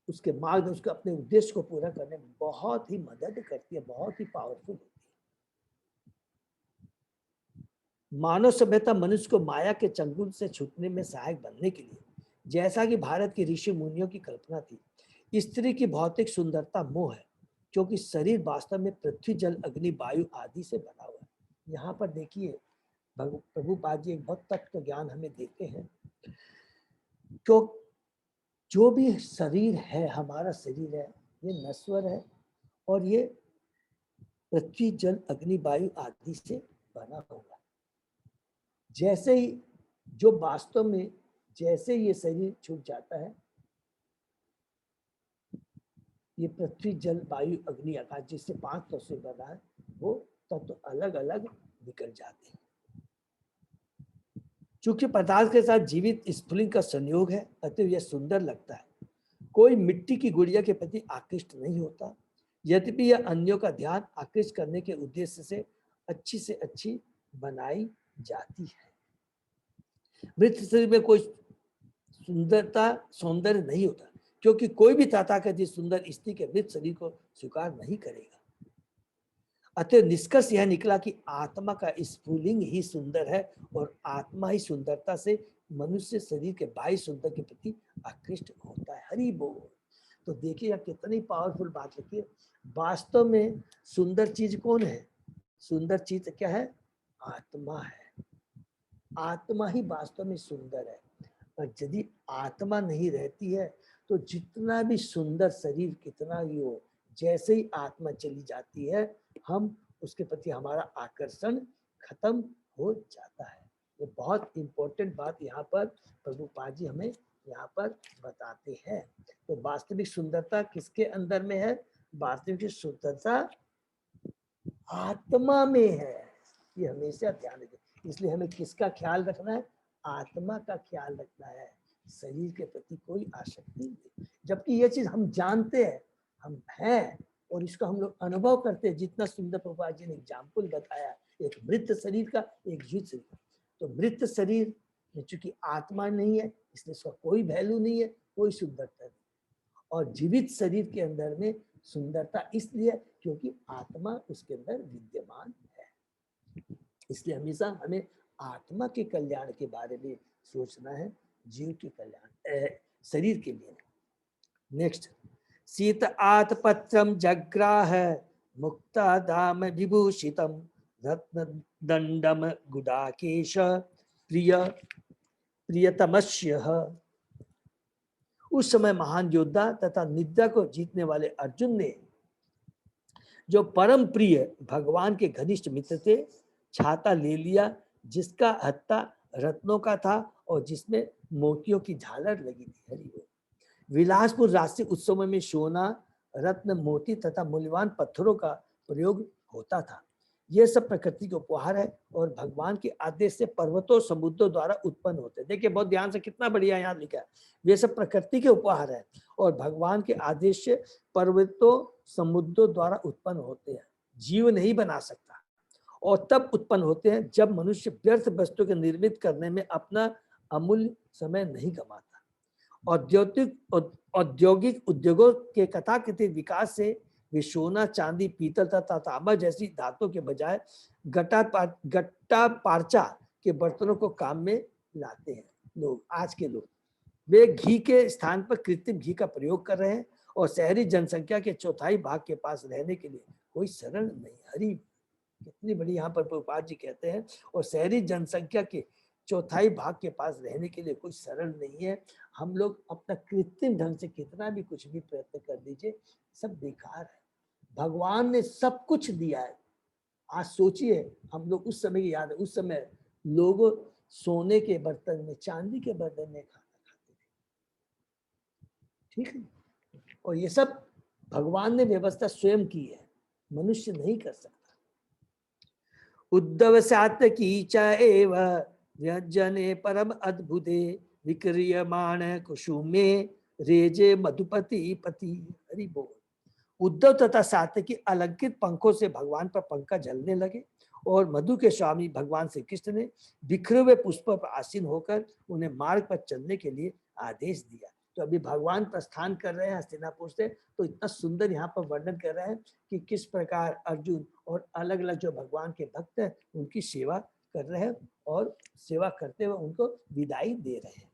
A: उसके मार्ग उसके अपने उद्देश्य को पूरा करने में बहुत ही मदद करती है, बहुत ही पावरफुल होती है। मानव सभ्यता मनुष्य को माया के चंगुल से छूटने में सहायक बनने के लिए, जैसा कि भारत के ऋषि मुनियों की कल्पना थी, स्त्री की भौतिक सुंदरता मोह है, क्योंकि शरीर वास्तव में पृथ्वी जल अग्नि वायु आदि से बना हुआ है। यहाँ पर देखिए प्रभुपाद जी एक बहुत तत्व ज्ञान हमें देते हैं। जो भी शरीर है, हमारा शरीर है, ये नश्वर है और ये पृथ्वी जल अग्नि वायु आदि से बना हुआ है। जैसे ही जो वास्तव में जैसे ये शरीर छूट जाता है, ये पृथ्वी जल वायु अग्नि आकाश जिससे 5 तत्व से बना है, वो तत्व अलग अलग निकल जाते हैं। चूंकि पदार्थ के साथ जीवित स्फुलिंग का संयोग है, अतः यह सुंदर लगता है। कोई मिट्टी की गुड़िया के प्रति आकृष्ट नहीं होता, यद्यपि यह अन्यों का ध्यान आकृष्ट करने के उद्देश्य से अच्छी बनाई जाती है। मृत शरीर में कोई सौंदर्य नहीं होता, क्योंकि कोई भी तथाकथित सुंदर स्त्री के मृत शरीर को स्वीकार नहीं करेगा। अतः निष्कर्ष यह निकला कि आत्मा का स्फुलिंग ही सुंदर है और आत्मा ही सुंदरता से मनुष्य शरीर के बाह्य सुंदर के प्रति आकृष्ट होता है। हरि बोल। तो देखिए कितनी पावरफुल बात लिखी है। वास्तव में सुंदर चीज कौन है? सुंदर चीज क्या है? आत्मा है। आत्मा ही वास्तव में सुंदर है। और यदि आत्मा नहीं रहती है तो जितना भी सुंदर शरीर कितना ही हो, जैसे ही आत्मा चली जाती है हम उसके प्रति हमारा आकर्षण खत्म हो जाता है। ये बहुत इंपॉर्टेंट बात यहाँ पर प्रभुपाद जी हमें यहाँ पर बताते हैं। तो वास्तविक सुंदरता किसके अंदर में है? वास्तविक सुंदरता आत्मा में है। ये हमेशा ध्यान रखें। इसलिए हमें किसका ख्याल रखना है? आत्मा का ख्याल रखना है, शरीर के प्रति कोई आसक्ति नहीं। जबकि ये चीज हम जानते हैं, हम हैं और इसको हम लोग अनुभव करते हैं। जितना सुंदर प्रभुपाद जी ने एग्जाम्पल बताया, एक मृत शरीर का, एक जीवित शरीर का। तो मृत शरीर में चूंकि आत्मा नहीं है इसलिए इसका कोई वैल्यू नहीं है, कोई सुंदरता नहीं। और जीवित शरीर के अंदर में सुंदरता इसलिए क्योंकि आत्मा उसके अंदर विद्यमान है। इसलिए हमेशा हमें आत्मा के कल्याण के बारे में सोचना है, जीव के कल्याण शरीर के लिए। नेक्स्ट, शीत आतपत्रम जग्राह मुक्ता धाम विभूषितम रत्न दंडम गुडाकेश प्रियतमस्य। उस समय महान योद्धा तथा निद्रा को जीतने वाले अर्जुन ने जो परम प्रिय भगवान के घनिष्ठ मित्र थे छाता ले लिया, जिसका हत्ता रत्नों का था और जिसमें मोतियों की झालर लगी थी। हरि विलासपुर राष्ट्रीय उत्सव में सोना, रत्न, मोती तथा मूल्यवान पत्थरों का प्रयोग होता था। यह सब प्रकृति के उपहार है और भगवान के आदेश से पर्वतों समुद्रों द्वारा उत्पन्न होते हैं। देखिए बहुत ध्यान से, कितना बढ़िया यहाँ लिखा है। वे सब प्रकृति के उपहार है और भगवान के आदेश से पर्वतों समुद्रों द्वारा उत्पन्न होते हैं। जीव नहीं बना सकता और तब उत्पन्न होते हैं जब मनुष्य व्यर्थ वस्तु के निर्मित करने में अपना अमूल्य समय नहीं गंवाता। औद्योगिक उद्योगों के कथाकथित विकास से वे सोना, चांदी, पीतल तथा तांबा जैसी धातुओं के बजाय गट्टा पारचा के बर्तनों को काम में लाते हैं लोग। आज के लोग वे घी के स्थान पर कृत्रिम घी का प्रयोग कर रहे हैं और शहरी जनसंख्या के चौथाई भाग के पास रहने के लिए कोई शरण नहीं। हरी कितनी बड़ी यहाँ पर प्रभुपाद जी कहते हैं, और शहरी जनसंख्या के चौथाई भाग के पास रहने के लिए कोई शरण नहीं है। हम लोग अपना कृत्रिम ढंग से कितना भी कुछ भी प्रयत्न कर दीजिए, सब बेकार है। भगवान ने सब कुछ दिया है। आज सोचिए, हम लोग उस समय की याद है, उस समय लोग सोने के बर्तन में, चांदी के बर्तन में खाना खाते थे, ठीक है। और ये सब भगवान ने व्यवस्था स्वयं की है, मनुष्य नहीं कर सकता। उद्धव सात्विकी च एव व्यंजने परम अद्भुते विक्रियमाण कुसुमे रेजे मधुपति पति। हरि बोल। उद्धव तथा सात्विकी अलंकृत पंखों से भगवान पर पंखा जलने लगे और मधु के स्वामी भगवान श्री कृष्ण ने बिखरे हुए पुष्पों पर आसीन होकर उन्हें मार्ग पर चलने के लिए आदेश दिया। तो अभी भगवान प्रस्थान कर रहे हैं हस्तिनापुर से, तो इतना सुंदर यहाँ पर वर्णन कर रहे हैं कि किस प्रकार अर्जुन और अलग अलग जो भगवान के भक्त हैं उनकी सेवा कर रहे हैं और सेवा करते हुए उनको विदाई दे रहे हैं।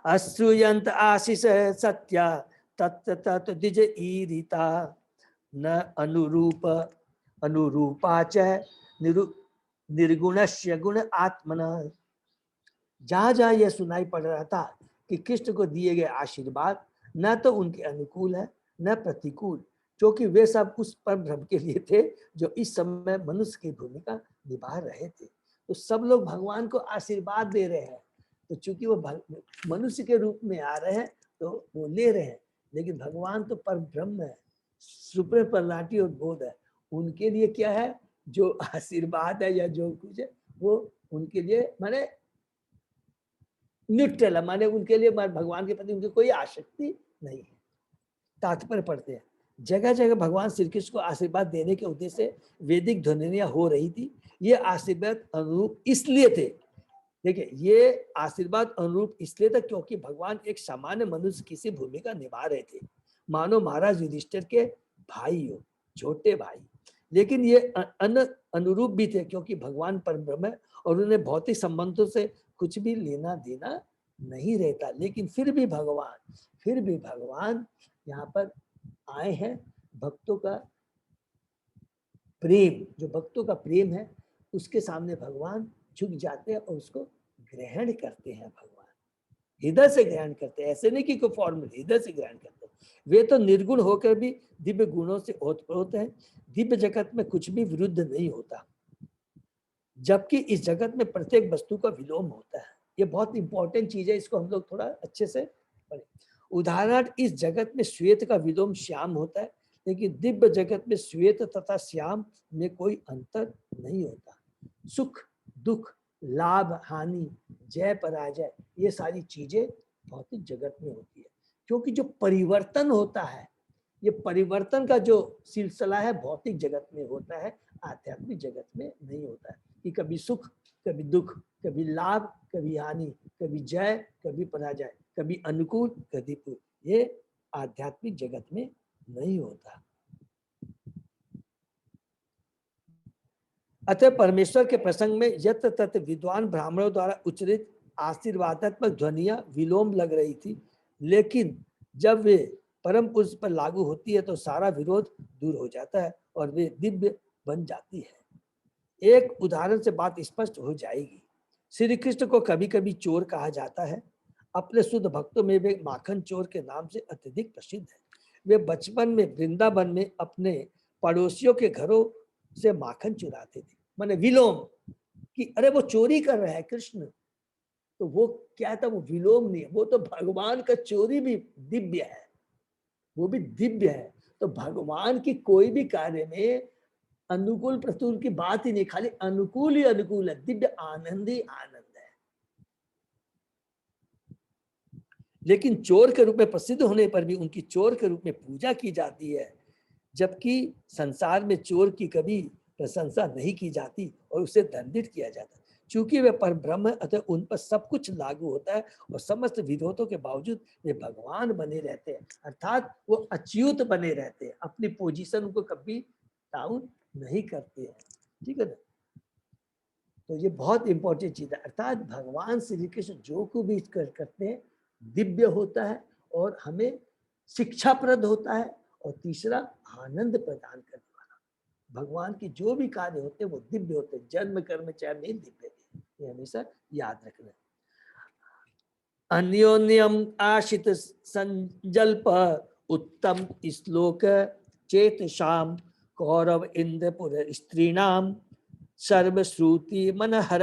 A: अश्रुयंत आशीष सत्या तत्त द्विज ईरिता न अनुरूपा च निर्गुणस्य गुण आत्मना। जहां जहां यह सुनाई पड़ रहा था कि कृष्ण को दिए गए आशीर्वाद न तो उनके अनुकूल है न प्रतिकूल, क्योंकि वे सब उस पर भ्रम के लिए थे जो इस समय मनुष्य की भूमिका निभा रहे थे। तो सब लोग भगवान को आशीर्वाद दे रहे हैं, तो चूंकि वो मनुष्य के रूप में आ रहे हैं तो वो ले रहे हैं, लेकिन भगवान तो पर ब्रह्म है, सुप्रीम पर्सनालिटी और बोध है। उनके लिए क्या है, जो आशीर्वाद है या जो कुछ है वो उनके लिए माने न्यूट्रल है, माने उनके लिए भगवान के प्रति उनकी कोई आसक्ति नहीं है। तात्पर्य पढ़ते हैं, जगह जगह भगवान श्री कृष्ण को आशीर्वाद देने के उद्देश्य से वैदिक ध्वनियां हो रही थी। ये आशीर्वाद अनुरूप इसलिए थे, देखिए ये आशीर्वाद अनुरूप इसलिए था क्योंकि भगवान एक सामान्य मनुष्य की सी भूमिका निभा रहे थे, मानो महाराज युधिष्ठिर के भाई हो, छोटे भाई। लेकिन ये अनुरूप भी थे क्योंकि भगवान परब्रह्म है और उन्हें भौतिक संबंधों से कुछ भी लेना देना नहीं रहता। लेकिन फिर भी भगवान यहाँ पर आए हैं। भक्तों का प्रेम, जो भक्तों का प्रेम है उसके सामने भगवान झुक जाते हैं और उसको ग्रहण करते हैं। भगवान हृदय से ग्रहण करते हैं, ऐसे नहीं कि कोई फॉर्मल, हृदय से ग्रहण करते हैं। वे तो निर्गुण होकर भी दिव्य गुणों से ओतप्रोत हैं। दिव्य जगत में कुछ भी विरुद्ध नहीं होता, जबकि इस जगत में प्रत्येक वस्तु का विलोम होता है। ये बहुत इंपॉर्टेंट चीज है, इसको हम लोग थोड़ा अच्छे से पढ़ें। उदाहरण, इस जगत में श्वेत का विलोम श्याम होता है, लेकिन दिव्य जगत में श्वेत तथा श्याम में कोई अंतर नहीं होता। सुख दुख, लाभ हानि, जय पराजय, ये सारी चीजें भौतिक जगत में होती है, क्योंकि जो परिवर्तन होता है, ये परिवर्तन का जो सिलसिला है भौतिक जगत में होता है, आध्यात्मिक जगत में नहीं होता है। कि कभी सुख कभी दुख, कभी लाभ कभी हानि, कभी जय कभी पराजय, कभी अनुकूल कभी प्रतिकूल, ये आध्यात्मिक जगत में नहीं होता। अतः परमेश्वर के प्रसंग में यत्र तत्र विद्वान ब्राह्मणों द्वारा उच्चरित आशीर्वादात्मक ध्वनियां विलोम लग रही थी, लेकिन जब वे परम पुरुष पर लागू होती है तो सारा विरोध दूर हो जाता है और वे दिव्य बन जाती है। एक उदाहरण से बात स्पष्ट हो जाएगी। श्री कृष्ण को कभी कभी चोर कहा जाता है। अपने शुद्ध भक्तों में वे माखन चोर के नाम से अत्यधिक प्रसिद्ध है। वे बचपन में वृंदावन में अपने पड़ोसियों के घरों से माखन चुराते थे, माने विलोम, कि अरे वो चोरी कर रहा है कृष्ण, तो वो क्या था, वो विलोम नहीं है, वो तो भगवान का चोरी भी दिव्य है, वो भी दिव्य है। तो भगवान की कोई भी कार्य में अनुकूल प्रतिकूल की बात ही नहीं, खाली अनुकूल ही अनुकूल है, दिव्य आनंद ही आनंद है। लेकिन चोर के रूप में प्रसिद्ध होने पर भी उनकी चोर के रूप में पूजा की जाती है, जबकि संसार में चोर की कभी
C: प्रशंसा नहीं की जाती और उसे दंडित किया जाता। चूंकि वे परब्रह्म है, अतः उन पर सब कुछ लागू होता है और समस्त विरोधों के बावजूद वे भगवान बने रहते हैं, अर्थात वो अच्युत बने रहते हैं, अपनी पोजीशन को कभी डाउन नहीं करते हैं। ठीक है ना? तो ये बहुत इंपॉर्टेंट चीज है। अर्थात भगवान श्री कृष्ण जो कुछ भी करते हैं दिव्य होता है और हमें शिक्षाप्रद होता है, और तीसरा आनंद प्रदान करने वाला। भगवान के जो भी कार्य होते हैं वो दिव्य होते हैं, जन्म कर्म चाहे में दिव्य है, ये हमेशा याद रखना है। अन्योन्यम आशित संजल्प उत्तम श्लोक चेत शाम कौरव इंद्रपुर स्त्रीणाम सर्वश्रुति मनहर।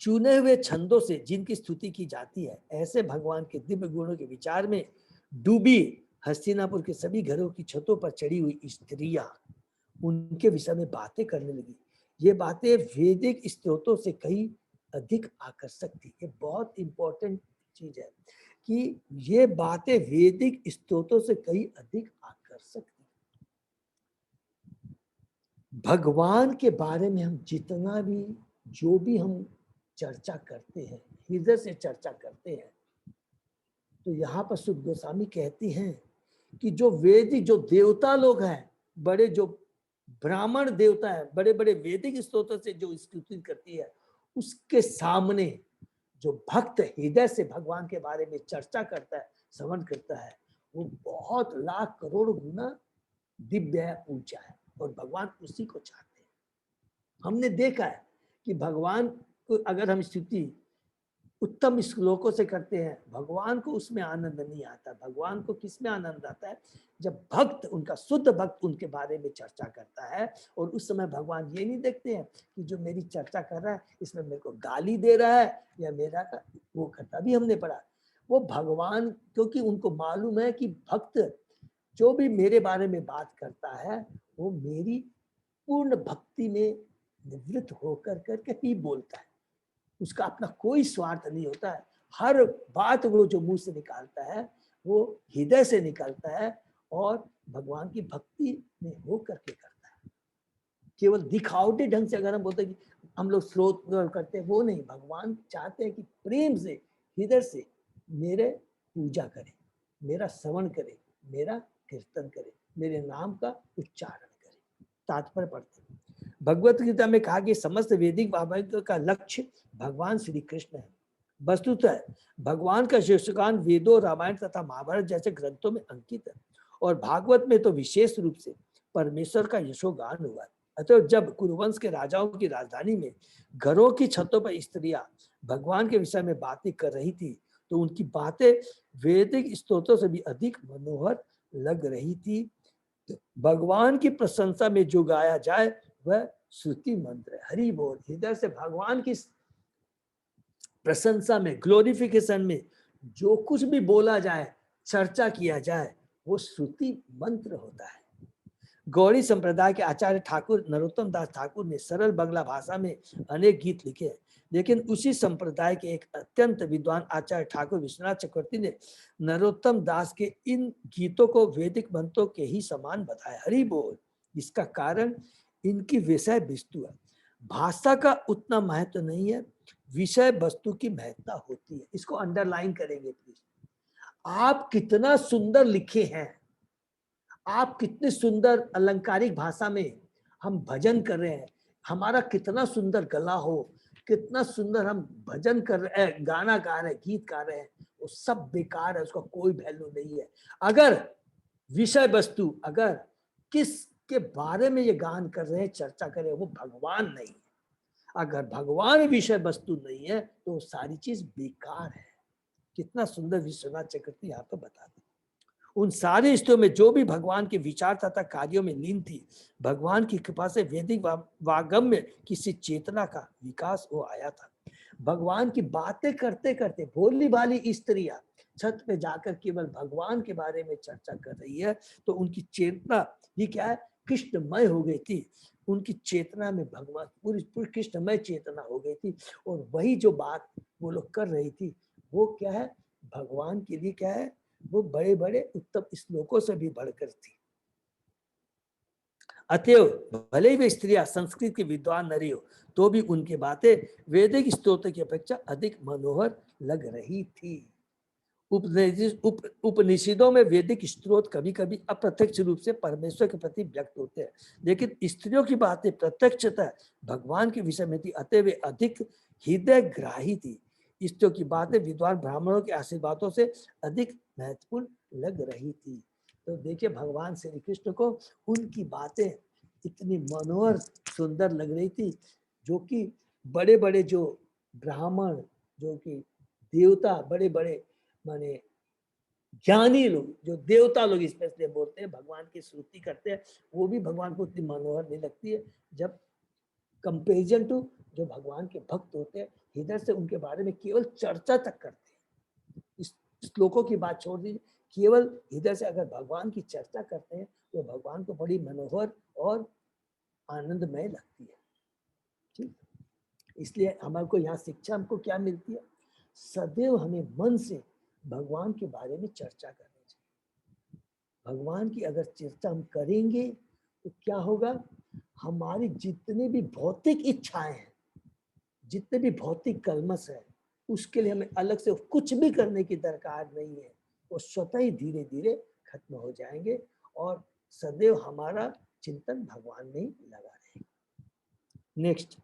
C: चुने हुए छंदों से जिनकी स्तुति की जाती है, ऐसे भगवान के दिव्य गुणों के विचार में डूबी हस्तिनापुर के सभी घरों की छतों पर चढ़ी हुई स्त्रियां उनके विषय में बातें करने लगी। ये बातें वैदिक स्त्रोतों से कहीं अधिक आकर्षक थी। ये बहुत इंपॉर्टेंट चीज है कि ये बातें वैदिक स्त्रोतों से कहीं अधिक आकर्षक थी। भगवान के बारे में हम जितना भी जो भी हम चर्चा करते हैं, हृदय से चर्चा करते हैं, तो यहाँ पर सुध गोस्वामी कहती हैं कि जो वैदिक जो देवता लोग हैं, बड़े जो ब्राह्मण देवता है, बड़े बड़े वैदिक स्तोत्र से जो स्तुति करती है, उसके सामने जो भक्त हृदय से भगवान के बारे में चर्चा करता है, श्रवण करता है, वो बहुत लाख करोड़ गुना दिव्य है, ऊंचा है, और भगवान उसी को चाहते हैं। हमने देखा है कि भगवान को अगर हम स्तुति उत्तम श्लोकों से करते हैं, भगवान को उसमें आनंद नहीं आता। भगवान को किस में आनंद आता है? जब भक्त, उनका शुद्ध भक्त उनके बारे में चर्चा करता है, और उस समय भगवान ये नहीं देखते हैं कि जो मेरी चर्चा कर रहा है इसमें मेरे को गाली दे रहा है या मेरा वो करता भी हमने पढ़ा। वो भगवान, क्योंकि उनको मालूम है कि भक्त जो भी मेरे बारे में बात करता है वो मेरी पूर्ण भक्ति में निवृत्त होकर करके ही बोलता है, उसका अपना कोई स्वार्थ नहीं होता है। हर बात वो जो मुंह से निकालता है वो हृदय से निकलता है और भगवान की भक्ति में हो करके करता है। केवल दिखावटी ढंग से अगर हम बोलते हैं कि हम लोग स्रोत करते हैं, वो नहीं। भगवान चाहते हैं कि प्रेम से हृदय से मेरे पूजा करे, मेरा श्रवण करे, मेरा कीर्तन करे, मेरे नाम का उच्चारण करे। तात्पर्य पढ़ते हैं। भगवत गीता में कहा कि समस्त वैदिक वाग्यज्ञ का लक्ष्य भगवान श्री कृष्ण है। वस्तुतः भगवान का शीर्षकान वेदों, रामायण तथा महाभारत जैसे ग्रंथों में अंकित है, और भागवत में तो विशेष रूप से परमेश्वर का यशोगान हुआ है। अतः जब कुरुवंश के राजाओं की राजधानी में घरों की छतों पर स्त्रियां भगवान के विषय में बातें कर रही थी, तो उनकी बातें वैदिक स्तोत्रों से भी अधिक मनोहर लग रही थी। भगवान की प्रशंसा में जो गाया जाए वह श्रुति मंत्र है। हरि बोल। हृदय से भगवान की प्रशंसा में, ग्लोरिफिकेशन में जो कुछ भी बोला जाए, चर्चा किया जाए, वो श्रुति मंत्र होता है। गौड़ी संप्रदाय के आचार्य ठाकुर नरोत्तम दास ठाकुर ने सरल बंगला भाषा में अनेक गीत लिखे हैं, लेकिन उसी संप्रदाय के एक अत्यंत विद्वान आचार्य ठाकुर विश्वनाथ चक्रवर्ती ने नरोत्तम दास के इन गीतों को वैदिक मंत्रों के ही समान बताया। हरि बोल। इसका कारण इनकी विषय वस्तु है। भाषा का उतना महत्व नहीं है, विषय वस्तु की महत्ता होती है। इसको अंडरलाइन करेंगे प्लीज। आप कितना सुंदर लिखे हैं, आप कितने सुंदर अलंकारिक भाषा में हम भजन कर रहे हैं, हमारा कितना सुंदर गला हो, कितना सुंदर हम भजन कर रहे हैं, गाना गा रहे हैं, गीत गा रहे हैं, वो सब बेकार है, उसका कोई वैल्यू नहीं है। अगर विषय वस्तु, अगर किस के बारे में ये गान कर रहे हैं, चर्चा कर रहे हैं, वो भगवान नहीं है। अगर भगवान विषय वस्तु नहीं है तो सारी चीज बेकार है। कितना सुंदर विश्वनाथ चक्रवर्ती यहाँ पर बताते। उन सारे स्त्रियों में जो भी भगवान के विचार तथा कार्यों में लीन थी, भगवान की कृपा से वैदिक वागम्य किसी चेतना का विकास हो आया था। भगवान की बातें करते करते भोली भाली स्त्रियां छत पे जाकर केवल भगवान के बारे में चर्चा कर रही है, तो उनकी चेतना ही क्या है, कृष्णमय हो गई थी। उनकी चेतना में भगवान पूरी कृष्णमय चेतना हो गई थी, और वही जो बात वो लोग कर रही थी वो क्या है, भगवान के लिए क्या है, वो बड़े बड़े उत्तम श्लोकों से भी बढ़कर थी। अतएव भले ही वे स्त्रियां संस्कृत की विद्वान नरी हो तो भी उनकी बातें वैदिक स्तोत्र की अपेक्षा अधिक मनोहर लग रही थी। उपनिषदों में वैदिक स्त्रोत कभी कभी अप्रत्यक्ष रूप से परमेश्वर के प्रति व्यक्त होते हैं, लेकिन स्त्रियों की बातें प्रत्यक्षतः भगवान के विषय में थी, अतः वे अधिक हृदय ग्राही थी। स्त्रियों की बातें विद्वान ब्राह्मणों के आशीर्वादों से अधिक महत्वपूर्ण लग रही थी। तो देखिए भगवान श्री कृष्ण को उनकी बातें इतनी मनोहर सुंदर लग रही थी, जो कि बड़े बड़े जो ब्राह्मण, जो कि देवता, बड़े बड़े माने ज्ञानी लोग, जो देवता लोग स्पेशली बोलते हैं, भगवान की स्तुति करते हैं, वो भी भगवान को इतनी मनोहर नहीं लगती है जब कंपेरिजन टू जो भगवान के भक्त होते हैं, इधर से उनके बारे में केवल चर्चा तक करते हैं। इस श्लोकों की बात छोड़ दीजिए, केवल इधर से अगर भगवान की चर्चा करते हैं तो भगवान को बड़ी मनोहर और आनंदमय लगती है। ठीक, इसलिए हमारे को यहाँ शिक्षा हमको क्या मिलती है, सदैव हमें मन से भगवान के बारे में चर्चा करनी चाहिए। भगवान की अगर चर्चा हम करेंगे तो क्या होगा, हमारी जितने भी भौतिक इच्छाएं हैं, जितने भी भौतिक कलमश है, उसके लिए हमें अलग से कुछ भी करने की दरकार नहीं है, वो स्वतः ही धीरे धीरे खत्म हो जाएंगे और सदैव हमारा चिंतन भगवान में ही लगा रहेगा। नेक्स्ट,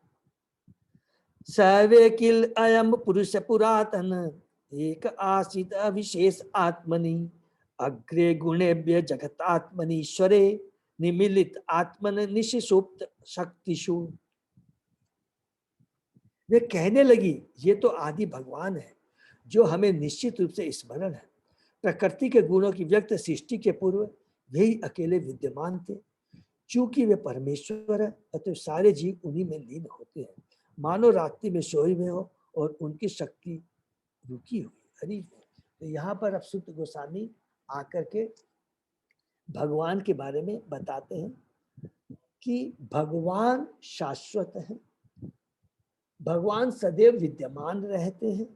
C: सर्वे किल अयम पुरुष पुरातन एक आसित विशेष आत्मनि अग्रे गुणेभ्य जगत आत्मनीश्वरे निमिलित आत्मन निशिसुप्त शक्तिषु। वे कहने लगी, ये तो आदि भगवान है जो हमें निश्चित रूप से स्मरण है। प्रकृति के गुणों की व्यक्त सृष्टि के पूर्व वे ही अकेले विद्यमान थे। चूंकि वे परमेश्वर है अतः सारे जीव उन्हीं में लीन होते हैं, मानो रात्रि में सोए हुए हो और उनकी शक्ति रुकी हुई। हरी। तो यहाँ पर अब सुत गोस्वामी आकर के भगवान के बारे में बताते हैं कि भगवान शाश्वत है, भगवान सदैव विद्यमान रहते हैं,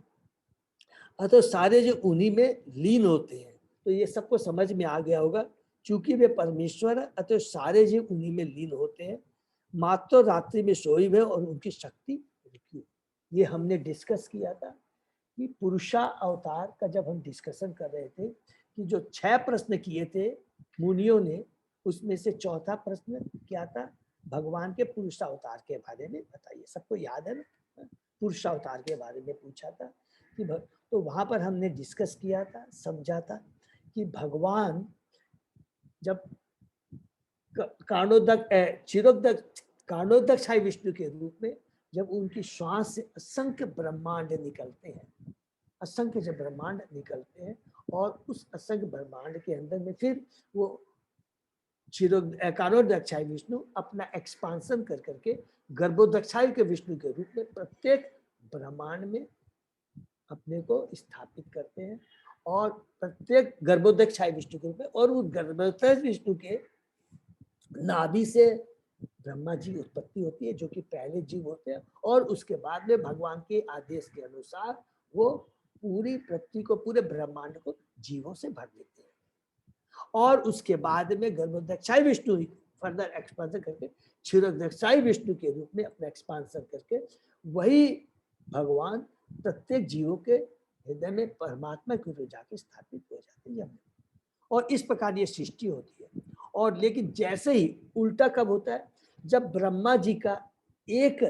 C: अतः सारे जो उन्हीं में लीन होते हैं। तो ये सबको समझ में आ गया होगा, चूंकि वे परमेश्वर है अतः सारे जीव उन्हीं में लीन होते हैं, मात्र रात्रि में सोए हुए और उनकी शक्ति रुकी। ये हमने डिस्कस किया था कि पुरुषा अवतार का जब हम डिस्कशन कर रहे थे कि जो 6 प्रश्न किए थे मुनियों ने, उसमें से चौथा प्रश्न क्या था, भगवान के पुरुषावतार के बारे में बताइए। सबको याद है ना, पुरुषावतार के बारे में पूछा था कि तो वहां पर हमने डिस्कस किया था, समझा था कि भगवान जब कारणोदक विष्णु के रूप में जब उनकी श्वास से असंख्य ब्रह्मांड निकलते हैं, असंख्य जब ब्रह्मांड निकलते हैं और उस असंख्य ब्रह्मांड के अंदर में फिर वो कारणोदक्षाय विष्णु अपना एक्सपांसन कर करके गर्भोदक्षाय के विष्णु के रूप में प्रत्येक ब्रह्मांड में अपने को स्थापित करते हैं और प्रत्येक गर्भोदक्षाय विष्णु के रूप में, और उस गर्भोदक्षाय विष्णु के नाभि से ब्रह्मा जी उत्पत्ति होती है जो कि पहले जीव होते हैं, और उसके बाद में भगवान के आदेश के अनुसार वो पूरी पृथ्वी को, पूरे ब्रह्मांड को जीवों से भर देते हैं। और उसके बाद में गर्भोदक्षाय विष्णु फर्दर एक्सपांसन करके क्षीरोदक्षाय विष्णु के रूप में अपना एक्सपांसन करके वही भगवान प्रत्येक जीवों के हृदय में परमात्मा के रूप जाके स्थापित हो जाते हैं। और इस प्रकार ये सृष्टि होती है। और लेकिन जैसे ही उल्टा कब होता है, जब ब्रह्मा जी का एक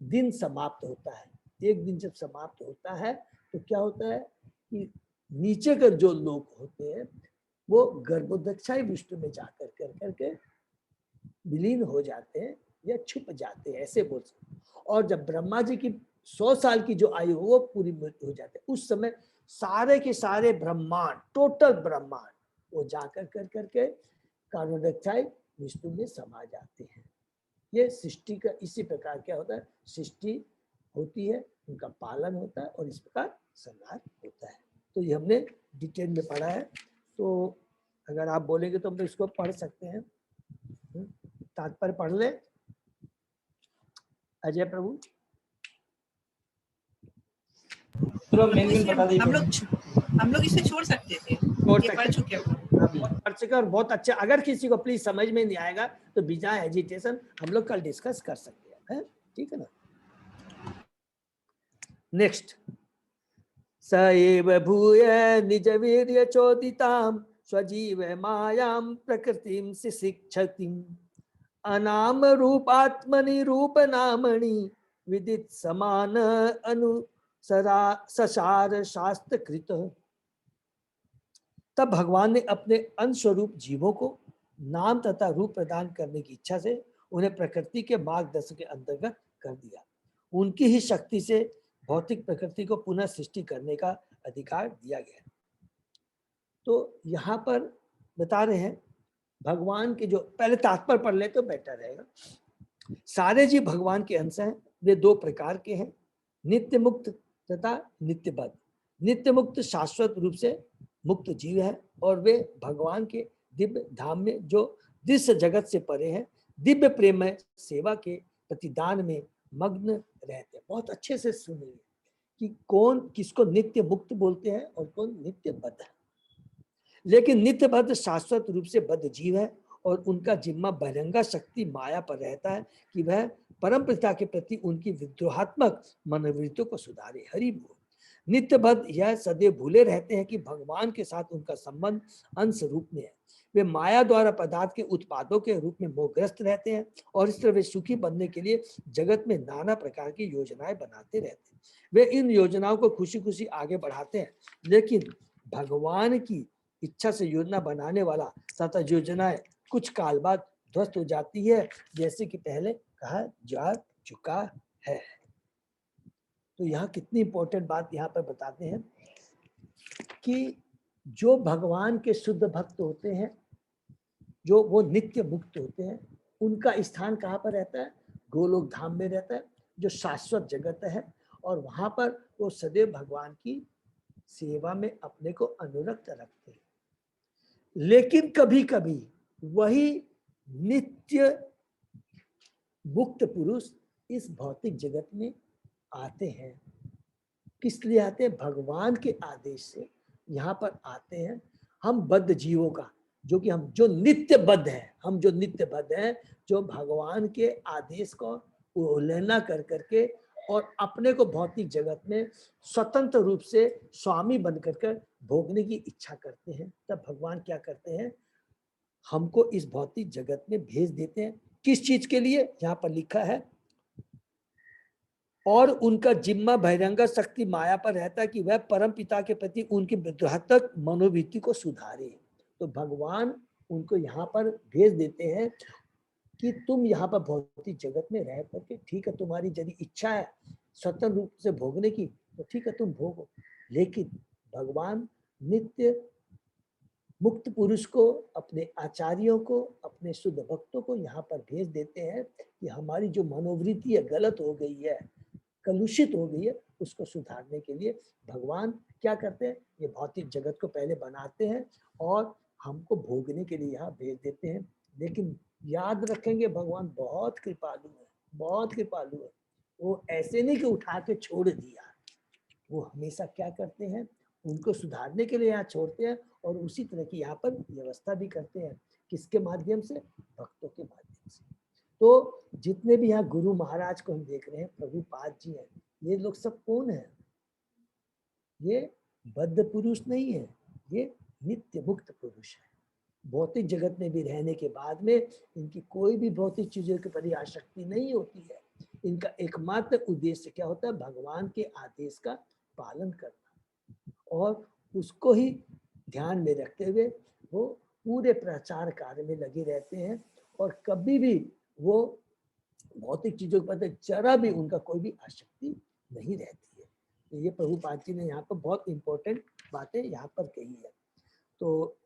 C: दिन समाप्त होता है, एक दिन जब समाप्त होता है तो क्या होता है कि नीचे के जो लोग होते हैं वो गर्भोदक्षाय विष्णु में जाकर कर करके विलीन हो जाते हैं या छुप जाते हैं, ऐसे बोल सकते। और जब ब्रह्मा जी की 100 साल की जो आयु वो पूरी हो जाती है, उस समय सारे के सारे ब्रह्मांड, टोटल ब्रह्मांड वो जाकर कर करके कारणोदक्षाय विष्णु में समा जाते हैं। ये सृष्टि का इसी प्रकार क्या होता है, सृष्टि होती है, उनका पालन होता है और इस प्रकार संहार होता है। तो ये हमने डिटेल में पढ़ा है, तो अगर आप बोलेंगे तो हम इसको पढ़ सकते हैं। तात्पर्य पढ़ ले अजय प्रभु।
B: हम लोग इसे छोड़ सकते थे, ये पढ़ चुके हैं।
C: और बहुत अच्छा। अगर किसी को प्लीज समझ में नहीं आएगा तो बिना हेजिटेशन हम लोग कल डिस्कस कर सकते हैं, ठीक है ना। नेक्स्ट, स एव भूय निज वीर्य चोदिताम स्वजीव मायाम प्रकृतिम शिक्षतिम अनाम रूपात्मनि रूप नामणि विदित समान अनुसरा ससार शास्त्र कृत। तब भगवान ने अपने अंशस्वरूप जीवों को नाम तथा रूप प्रदान करने की इच्छा से उन्हें प्रकृति के मार्गदर्शन के अंतर्गत कर दिया। उनकी ही शक्ति से भौतिक प्रकृति को पुनः सृष्टि करने का अधिकार दिया गया। तो यहाँ पर बता रहे हैं भगवान के जो, पहले तात्पर्य पढ़ ले तो बेटर रहेगा। सारे जीव भगवान के अंश हैं। वे दो प्रकार के हैं, नित्य मुक्त तथा नित्यबद्ध। नित्य मुक्त शाश्वत रूप से मुक्त जीव है और वे भगवान के दिव्य धाम में जो दृश्य जगत से परे है दिव्य प्रेम में सेवा के प्रतिदान में मग्न रहते हैं। बहुत अच्छे से सुनिए कि कौन किसको नित्य मुक्त बोलते हैं और कौन नित्य बद्ध है। लेकिन नित्य बद्ध शाश्वत रूप से बद्ध जीव है और उनका जिम्मा बहिरंगा शक्ति माया पर रहता है कि वह परम पिता के प्रति उनकी विद्रोहात्मक मनोवृत्तियों को सुधारे। हरि बोल। नित्य बद्ध यह सदैव भूले रहते हैं कि भगवान के साथ उनका संबंध अंश रूप में है। वे माया द्वारा पदार्थ के उत्पादों के रूप में मोहग्रस्त रहते हैं और इस तरह वे सुखी बनने के लिए जगत में नाना प्रकार की योजनाएं बनाते रहते हैं। वे इन योजनाओं को खुशी खुशी आगे बढ़ाते हैं, लेकिन भगवान की इच्छा से योजना बनाने वाला तथा योजनाएं कुछ काल बाद ध्वस्त हो जाती है, जैसे कि पहले कहा जा चुका है। तो यहाँ कितनी इंपॉर्टेंट बात यहाँ पर बताते हैं कि जो भगवान के शुद्ध भक्त होते हैं, जो वो नित्य मुक्त होते हैं, उनका स्थान कहाँ पर रहता है? गोलोक धाम में रहता है, जो शाश्वत जगत है। और वहां पर वो सदैव भगवान की सेवा में अपने को अनुरक्त रखते हैं। लेकिन कभी कभी वही नित्य मुक्त पुरुष इस भौतिक जगत में आते हैं। किस लिए आते हैं? भगवान के आदेश से यहाँ पर आते हैं। हम बद्ध जीवों का, जो कि हम जो नित्य बद्ध हैं, हम जो नित्य बद्ध हैं, जो भगवान के आदेश को उल्लंघन कर करके और अपने को भौतिक जगत में स्वतंत्र रूप से स्वामी बन कर भोगने की इच्छा करते हैं, तब भगवान क्या करते हैं? हमको इस भौतिक जगत में भेज देते हैं। किस चीज के लिए? यहाँ पर लिखा है, और उनका जिम्मा बहिरंगा शक्ति माया पर रहता है कि वह परम पिता के प्रति उनकी विद्रोहात्मक मनोवृत्ति को सुधारे। तो भगवान उनको यहाँ पर भेज देते हैं कि तुम यहाँ पर भौतिक जगत में रह करके, ठीक है, तुम्हारी यदि इच्छा है स्वतंत्र रूप से भोगने की तो ठीक है, तुम भोगो। लेकिन भगवान नित्य मुक्त पुरुष को, अपने आचार्यों को, अपने शुद्ध भक्तों को यहाँ पर भेज देते हैं कि हमारी जो मनोवृत्ति है गलत हो गई है, कलुषित हो गई है, उसको सुधारने के लिए भगवान क्या करते हैं? ये भौतिक जगत को पहले बनाते हैं और हमको भोगने के लिए यहाँ भेज देते हैं। लेकिन याद रखेंगे भगवान बहुत कृपालु है, बहुत कृपालु है। वो ऐसे नहीं कि उठा के छोड़ दिया, वो हमेशा क्या करते हैं? उनको सुधारने के लिए यहाँ छोड़ते हैं और उसी तरह की यहाँ पर व्यवस्था भी करते हैं। किसके माध्यम से? भक्तों के माध्यम से। तो जितने भी यहाँ गुरु महाराज को हम देख रहे हैं, प्रभुपाद जी हैं, ये लोग सब कौन है? ये बद्ध पुरुष नहीं है, ये नित्य मुक्त पुरुष है। भौतिक जगत में भी रहने के बाद में इनकी कोई भी भौतिक चीजों के प्रति आसक्ति नहीं होती है। इनका एकमात्र उद्देश्य क्या होता है? भगवान के आदेश का पालन करना और उसको ही ध्यान में रखते हुए वो पूरे प्रचार कार्य में लगे रहते हैं और कभी भी वो भौतिक चीजों के प्रति जरा भी उनका कोई भी आसक्ति नहीं रहती है। तो ये प्रभुपाद जी ने यहाँ पर बहुत इंपॉर्टेंट बातें यहाँ पर कही है। तो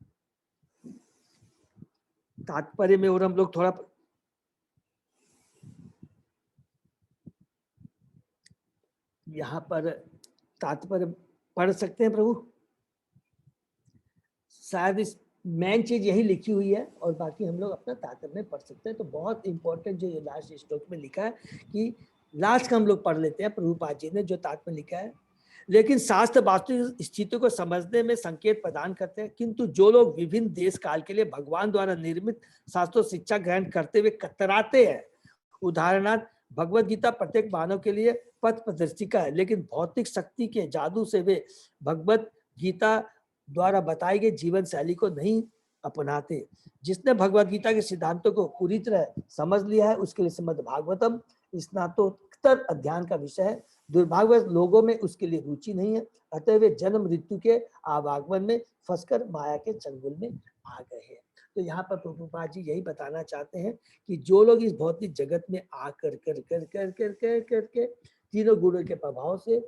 C: तात्पर्य में और हम लोग थोड़ा यहाँ पर तात्पर्य पढ़ सकते हैं प्रभु। शायद इस मेन चीज यही लिखी हुई है और बाकी हम लोग अपना तात्पर्य में पढ़ सकते हैं। तो बहुत इंपॉर्टेंट जो ये लास्ट स्ट्रोक में लिखा है कि लास्ट का हम लोग पढ़ लेते हैं। प्रभुपाद जी ने जो तात्पर्य लिखा है, लेकिन शास्त्र वास्तविक स्थिति को समझने में संकेत प्रदान करते हैं, किंतु जो लोग विभिन्न देश काल के लिए भगवान द्वारा निर्मित शास्त्रों शिक्षा ग्रहण करते हुए कतराते हैं, उदाहरणार्थ भगवत गीता प्रत्येक मानव के लिए पथ प्रदर्शिका है, लेकिन भौतिक शक्ति के जादू से वे भगवत गीता द्वारा बताई गई जीवन शैली को नहीं अपनाते। जिसने भगवत गीता के सिद्धांतों को पूरी तरह समझ लिया है उसके लिए श्रीमद् भागवतम स्नातकोत्तर अध्ययन का विषय है। दुर्भाग्यवश लोगों में उसके लिए रुचि नहीं है, अतः वे जन्म मृत्यु के आवागमन में फंसकर माया के चंगुल में आ गए हैं। तो यहाँ पर प्रभुपाद जी यही बताना चाहते हैं कि जो लोग इस भौतिक जगत में आकर कर कर कर कर कर कर के तीनों गुणों के प्रभाव से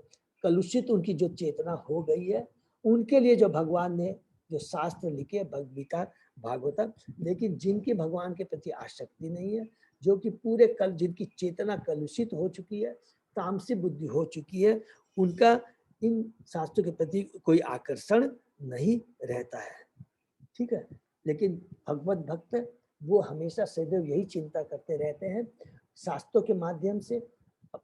C: कलुषित उनकी जो चेतना हो गई है, उनके लिए जो भगवान ने जो शास्त्र लिखे भगवद गीता भागवतम, लेकिन जिनकी भगवान के प्रति आसक्ति नहीं है, जो कि पूरे कल जिनकी चेतना कलुषित हो चुकी है, तामसी बुद्धि हो चुकी है, उनका इन शास्त्रों के प्रति कोई आकर्षण नहीं रहता है। ठीक है, लेकिन भगवत भक्त वो हमेशा सदैव यही चिंता करते रहते हैं, शास्त्रों के माध्यम से,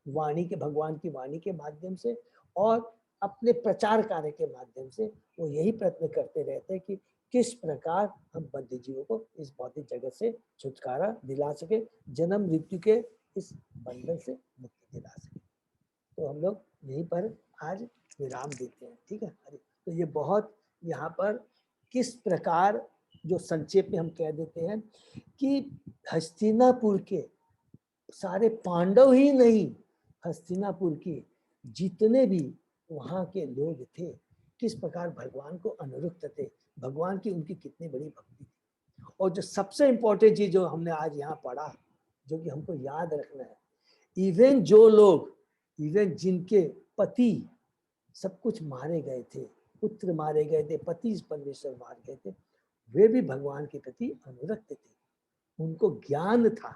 C: वाणी के भगवान की वाणी के माध्यम से और अपने प्रचार कार्य के माध्यम से वो यही प्रयत्न करते रहते हैं कि किस प्रकार हम बद्ध जीवों को इस भौतिक जगत से छुटकारा दिला सके, जन्म मृत्यु के इस बंधन से मुक्ति दिला सके। तो हम लोग यहीं पर आज विराम देते हैं। ठीक है, तो ये बहुत यहाँ पर किस प्रकार जो संक्षेप में हम कह देते हैं कि हस्तिनापुर के सारे पांडव ही नहीं, हस्तिनापुर के जितने भी वहाँ के लोग थे किस प्रकार भगवान को अनुरक्त थे, भगवान की उनकी कितनी बड़ी भक्ति थी। और जो सबसे इम्पोर्टेंट चीज जो हमने आज यहाँ पढ़ा, जो कि हमको याद रखना है, इवन जो लोग, इवन जिनके पति सब कुछ मारे गए थे, पुत्र मारे गए थे, पति परमेश्वर मार गए थे, वे भी भगवान के प्रति अनुरक्त थे, उनको ज्ञान था,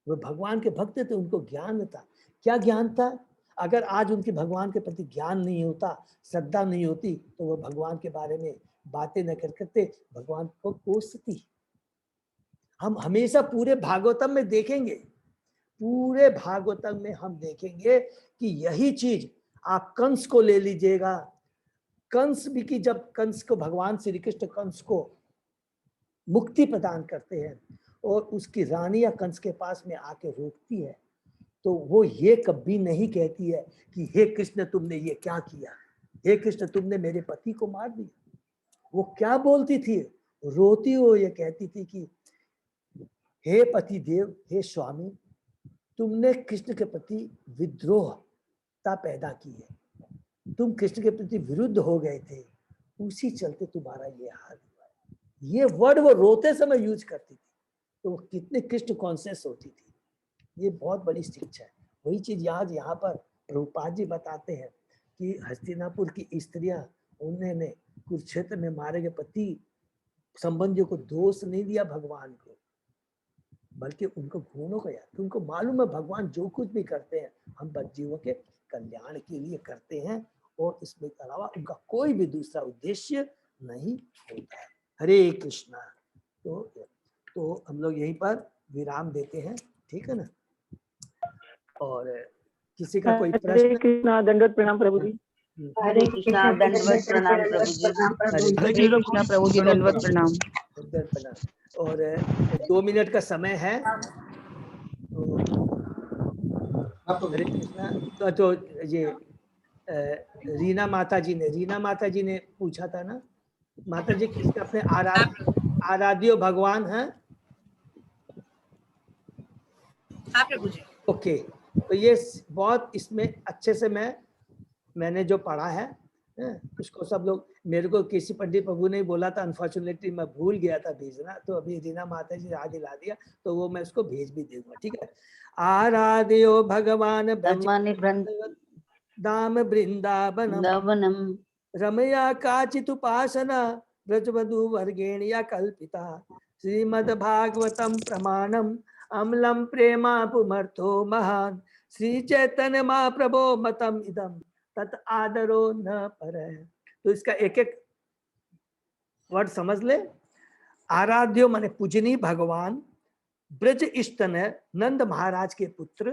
C: वे भगवान के भक्त थे, उनको ज्ञान था। क्या ज्ञान था? अगर आज उनके भगवान के प्रति ज्ञान नहीं होता, श्रद्धा नहीं होती, तो वह भगवान के बारे में बातें न करते, भगवान को कोसती। हम हमेशा पूरे भागवतम में देखेंगे, पूरे भागवतम में हम देखेंगे कि यही चीज आप कंस को ले लीजिएगा, कंस भी की जब कंस को भगवान श्री कृष्ण कंस को मुक्ति प्रदान करते हैं और उसकी रानी या कंस के पास में आके रोकती है, तो वो ये कभी नहीं कहती है कि हे कृष्ण तुमने ये क्या किया, हे कृष्ण तुमने मेरे पति को मार दिया। वो क्या बोलती थी? रोती हो ये कहती थी कि हे पति देव, हे स्वामी, तुमने कृष्ण के प्रति विद्रोहता पैदा की है, तुम कृष्ण के प्रति विरुद्ध हो गए थे, उसी चलते तुम्हारा ये हाल हुआ। ये वर्ड वो रोते समय यूज करती थी, तो वो कितने कृष्ण कॉन्शियस होती थी। ये बहुत बड़ी शिक्षा है। वही चीज आज यहाँ पर प्रभुपाद जी बताते हैं कि हस्तिनापुर की स्त्रियां, उन्होंने कुरुक्षेत्र में मारे गए पति संबंधियों को दोष नहीं दिया भगवान को, बल्कि उनको गुणों का याद। उनको मालूम है भगवान जो कुछ भी करते हैं हम जीवों के कल्याण के लिए करते हैं, और इसके अलावा उनका कोई भी दूसरा उद्देश्य नहीं होता है। हरे कृष्णा। तो हम लोग यहीं पर विराम देते हैं, ठीक है ना। और किसी का कोई प्रश्न?
D: हरे कृष्णा, दंडवत प्रणाम प्रभु जी।
E: हरे कृष्णा, दंडवत प्रणाम प्रभु जी।
D: हरे कृष्णा प्रभु जी, दंडवत प्रणाम।
C: और 2 मिनट का समय है, तो हरे कृष्णा। तो ये रीना माता जी ने पूछा था ना, माता जी किसका अपने आराध्य भगवान है?
B: हाँ प्रभु जी।
C: ओके, तो ये बहुत इसमें अच्छे से मैंने जो पढ़ा है उसको सब लोग, मेरे को किसी पंडित प्रभु ने बोला था, अनफॉर्चुनेटली मैं भूल गया था भेजना, तो अभी रीना माता जी आज ला दिया, तो वो मैं उसको भेज भी दूंगा, ठीक है। आराध्यो भगवान दाम वृंदावनम रमया काचित उपासना ब्रजवधु वर्गेण या कल्पिता श्रीमद् भागवतम प्रमाणम अम्लम प्रेमा पुमर्थो महान श्री चैतन्य महाप्रभो मतम इदम तत् आदरो न परः। तो इसका एक एक वर्ड समझ ले। आराध्यो माने पूजनी भगवान, ब्रज इष्टन नंद महाराज के पुत्र,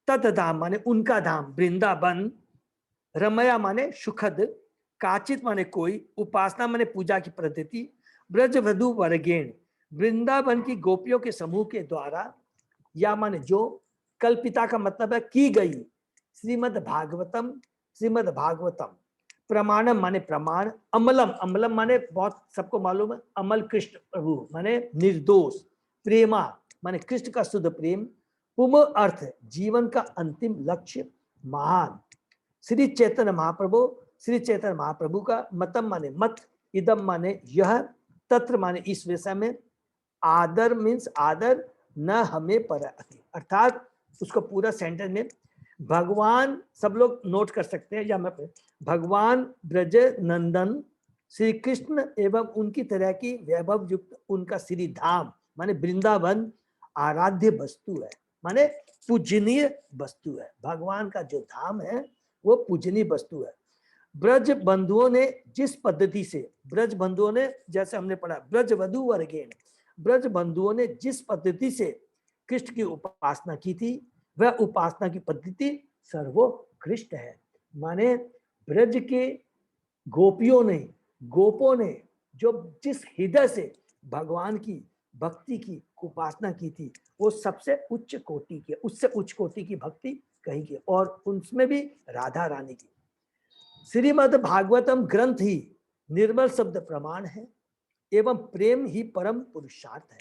C: तत् धाम माने उनका धाम वृंदावन, रमया माने सुखद, काचित माने कोई, उपासना माने पूजा की पद्धति, ब्रज वधु वर्गेण वृंदावन की गोपियों के समूह के द्वारा, या माने जो, कल्पिता का मतलब है की गई, श्रीमद् भागवतम, श्रीमद् भागवतम, प्रमाणम माने प्रमाण, अमलम, अमलम माने बहुत सबको मालूम है, अमल कृष्ण प्रभु माने निर्दोष, प्रेमा माने कृष्ण का शुद्ध प्रेम, पुम अर्थ जीवन का अंतिम लक्ष्य, महान, श्री चैतन्य महाप्रभु, श्री चैतन्य महाप्रभु का, मतम माने मत, इदम माने यह, तत्र माने इस विषय में, आदर मीन्स आदर, न हमें पर, अर्थात उसको पूरा सेंटेंस में, भगवान सब लोग नोट कर सकते हैं, या मैं भगवान ब्रज नंदन श्री कृष्ण एवं उनकी तरह की वैभव युक्त उनका श्री धाम माने वृंदावन आराध्य वस्तु है, माने पूजनीय वस्तु है। भगवान का जो धाम है वो पूजनीय वस्तु है। ब्रज बंधुओं ने जिस पद्धति से, ब्रज बंधुओं ने, जैसे हमने पढ़ा ब्रज वधु वर्गेण, ब्रज बंधुओं ने जिस पद्धति से कृष्ण की उपासना की थी, वह उपासना की पद्धति सर्वोत्कृष्ट है। माने ब्रज के गोपियों ने, गोपों ने जो जिस हृदय से भगवान की भक्ति की उपासना की थी, वो सबसे उच्च कोटि की, उससे उच्च कोटि की भक्ति कही की, और उनमें भी राधा रानी की। श्रीमद् भागवतम ग्रंथ ही निर्मल शब्द प्रमाण है एवं प्रेम ही परम पुरुषार्थ है।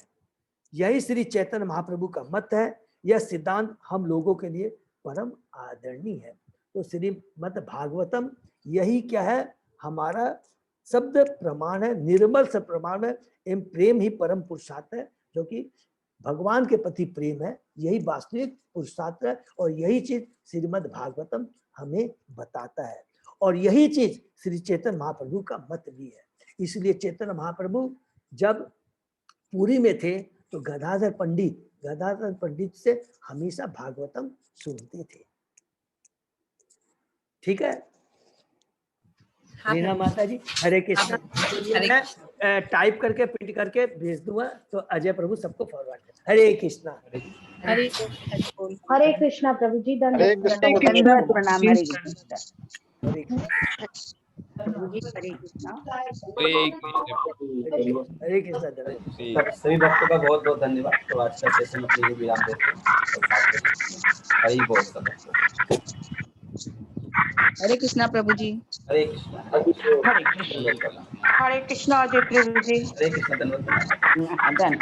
C: यही श्री चैतन्य महाप्रभु का मत है। यह सिद्धांत हम लोगों के लिए परम आदरणीय है। तो श्रीमद् भागवतम यही क्या है, हमारा शब्द प्रमाण है, निर्मल शब्द प्रमाण है, एवं प्रेम ही परम पुरुषार्थ है, जो कि भगवान के प्रति प्रेम है, यही वास्तविक पुरुषार्थ है। और यही चीज श्रीमद् भागवतम हमें बताता है, और यही चीज श्री चैतन्य महाप्रभु का मत भी है। इसलिए चैतन्य महाप्रभु जब पुरी में थे तो गदाधर पंडित से हमेशा भागवतम सुनते थे। ठीक है
B: हाँ,
C: रीना माता जी, हरे कृष्ण। मैं टाइप करके प्रिंट करके भेज दूंगा, तो अजय प्रभु सबको फॉरवर्ड कर। हरे कृष्णा।
E: हरे कृष्णा प्रभु जी,
D: दंडवत
E: प्रणाम। हरे कृष्णा
C: हरे कृष्णा।
E: प्रभु जी, हरे कृष्णा।
C: हरे कृष्णा।
F: सभी भक्तों का बहुत बहुत धन्यवाद। तो आज का सेशन अपने लिए विराम देते हैं। हरि बोल सब भक्तों।
D: हरे कृष्णा प्रभु जी।
F: हरे कृष्णा।
E: हरे कृष्णा अजय प्रभु जी।
F: हरे कृष्णा। धन्यवाद।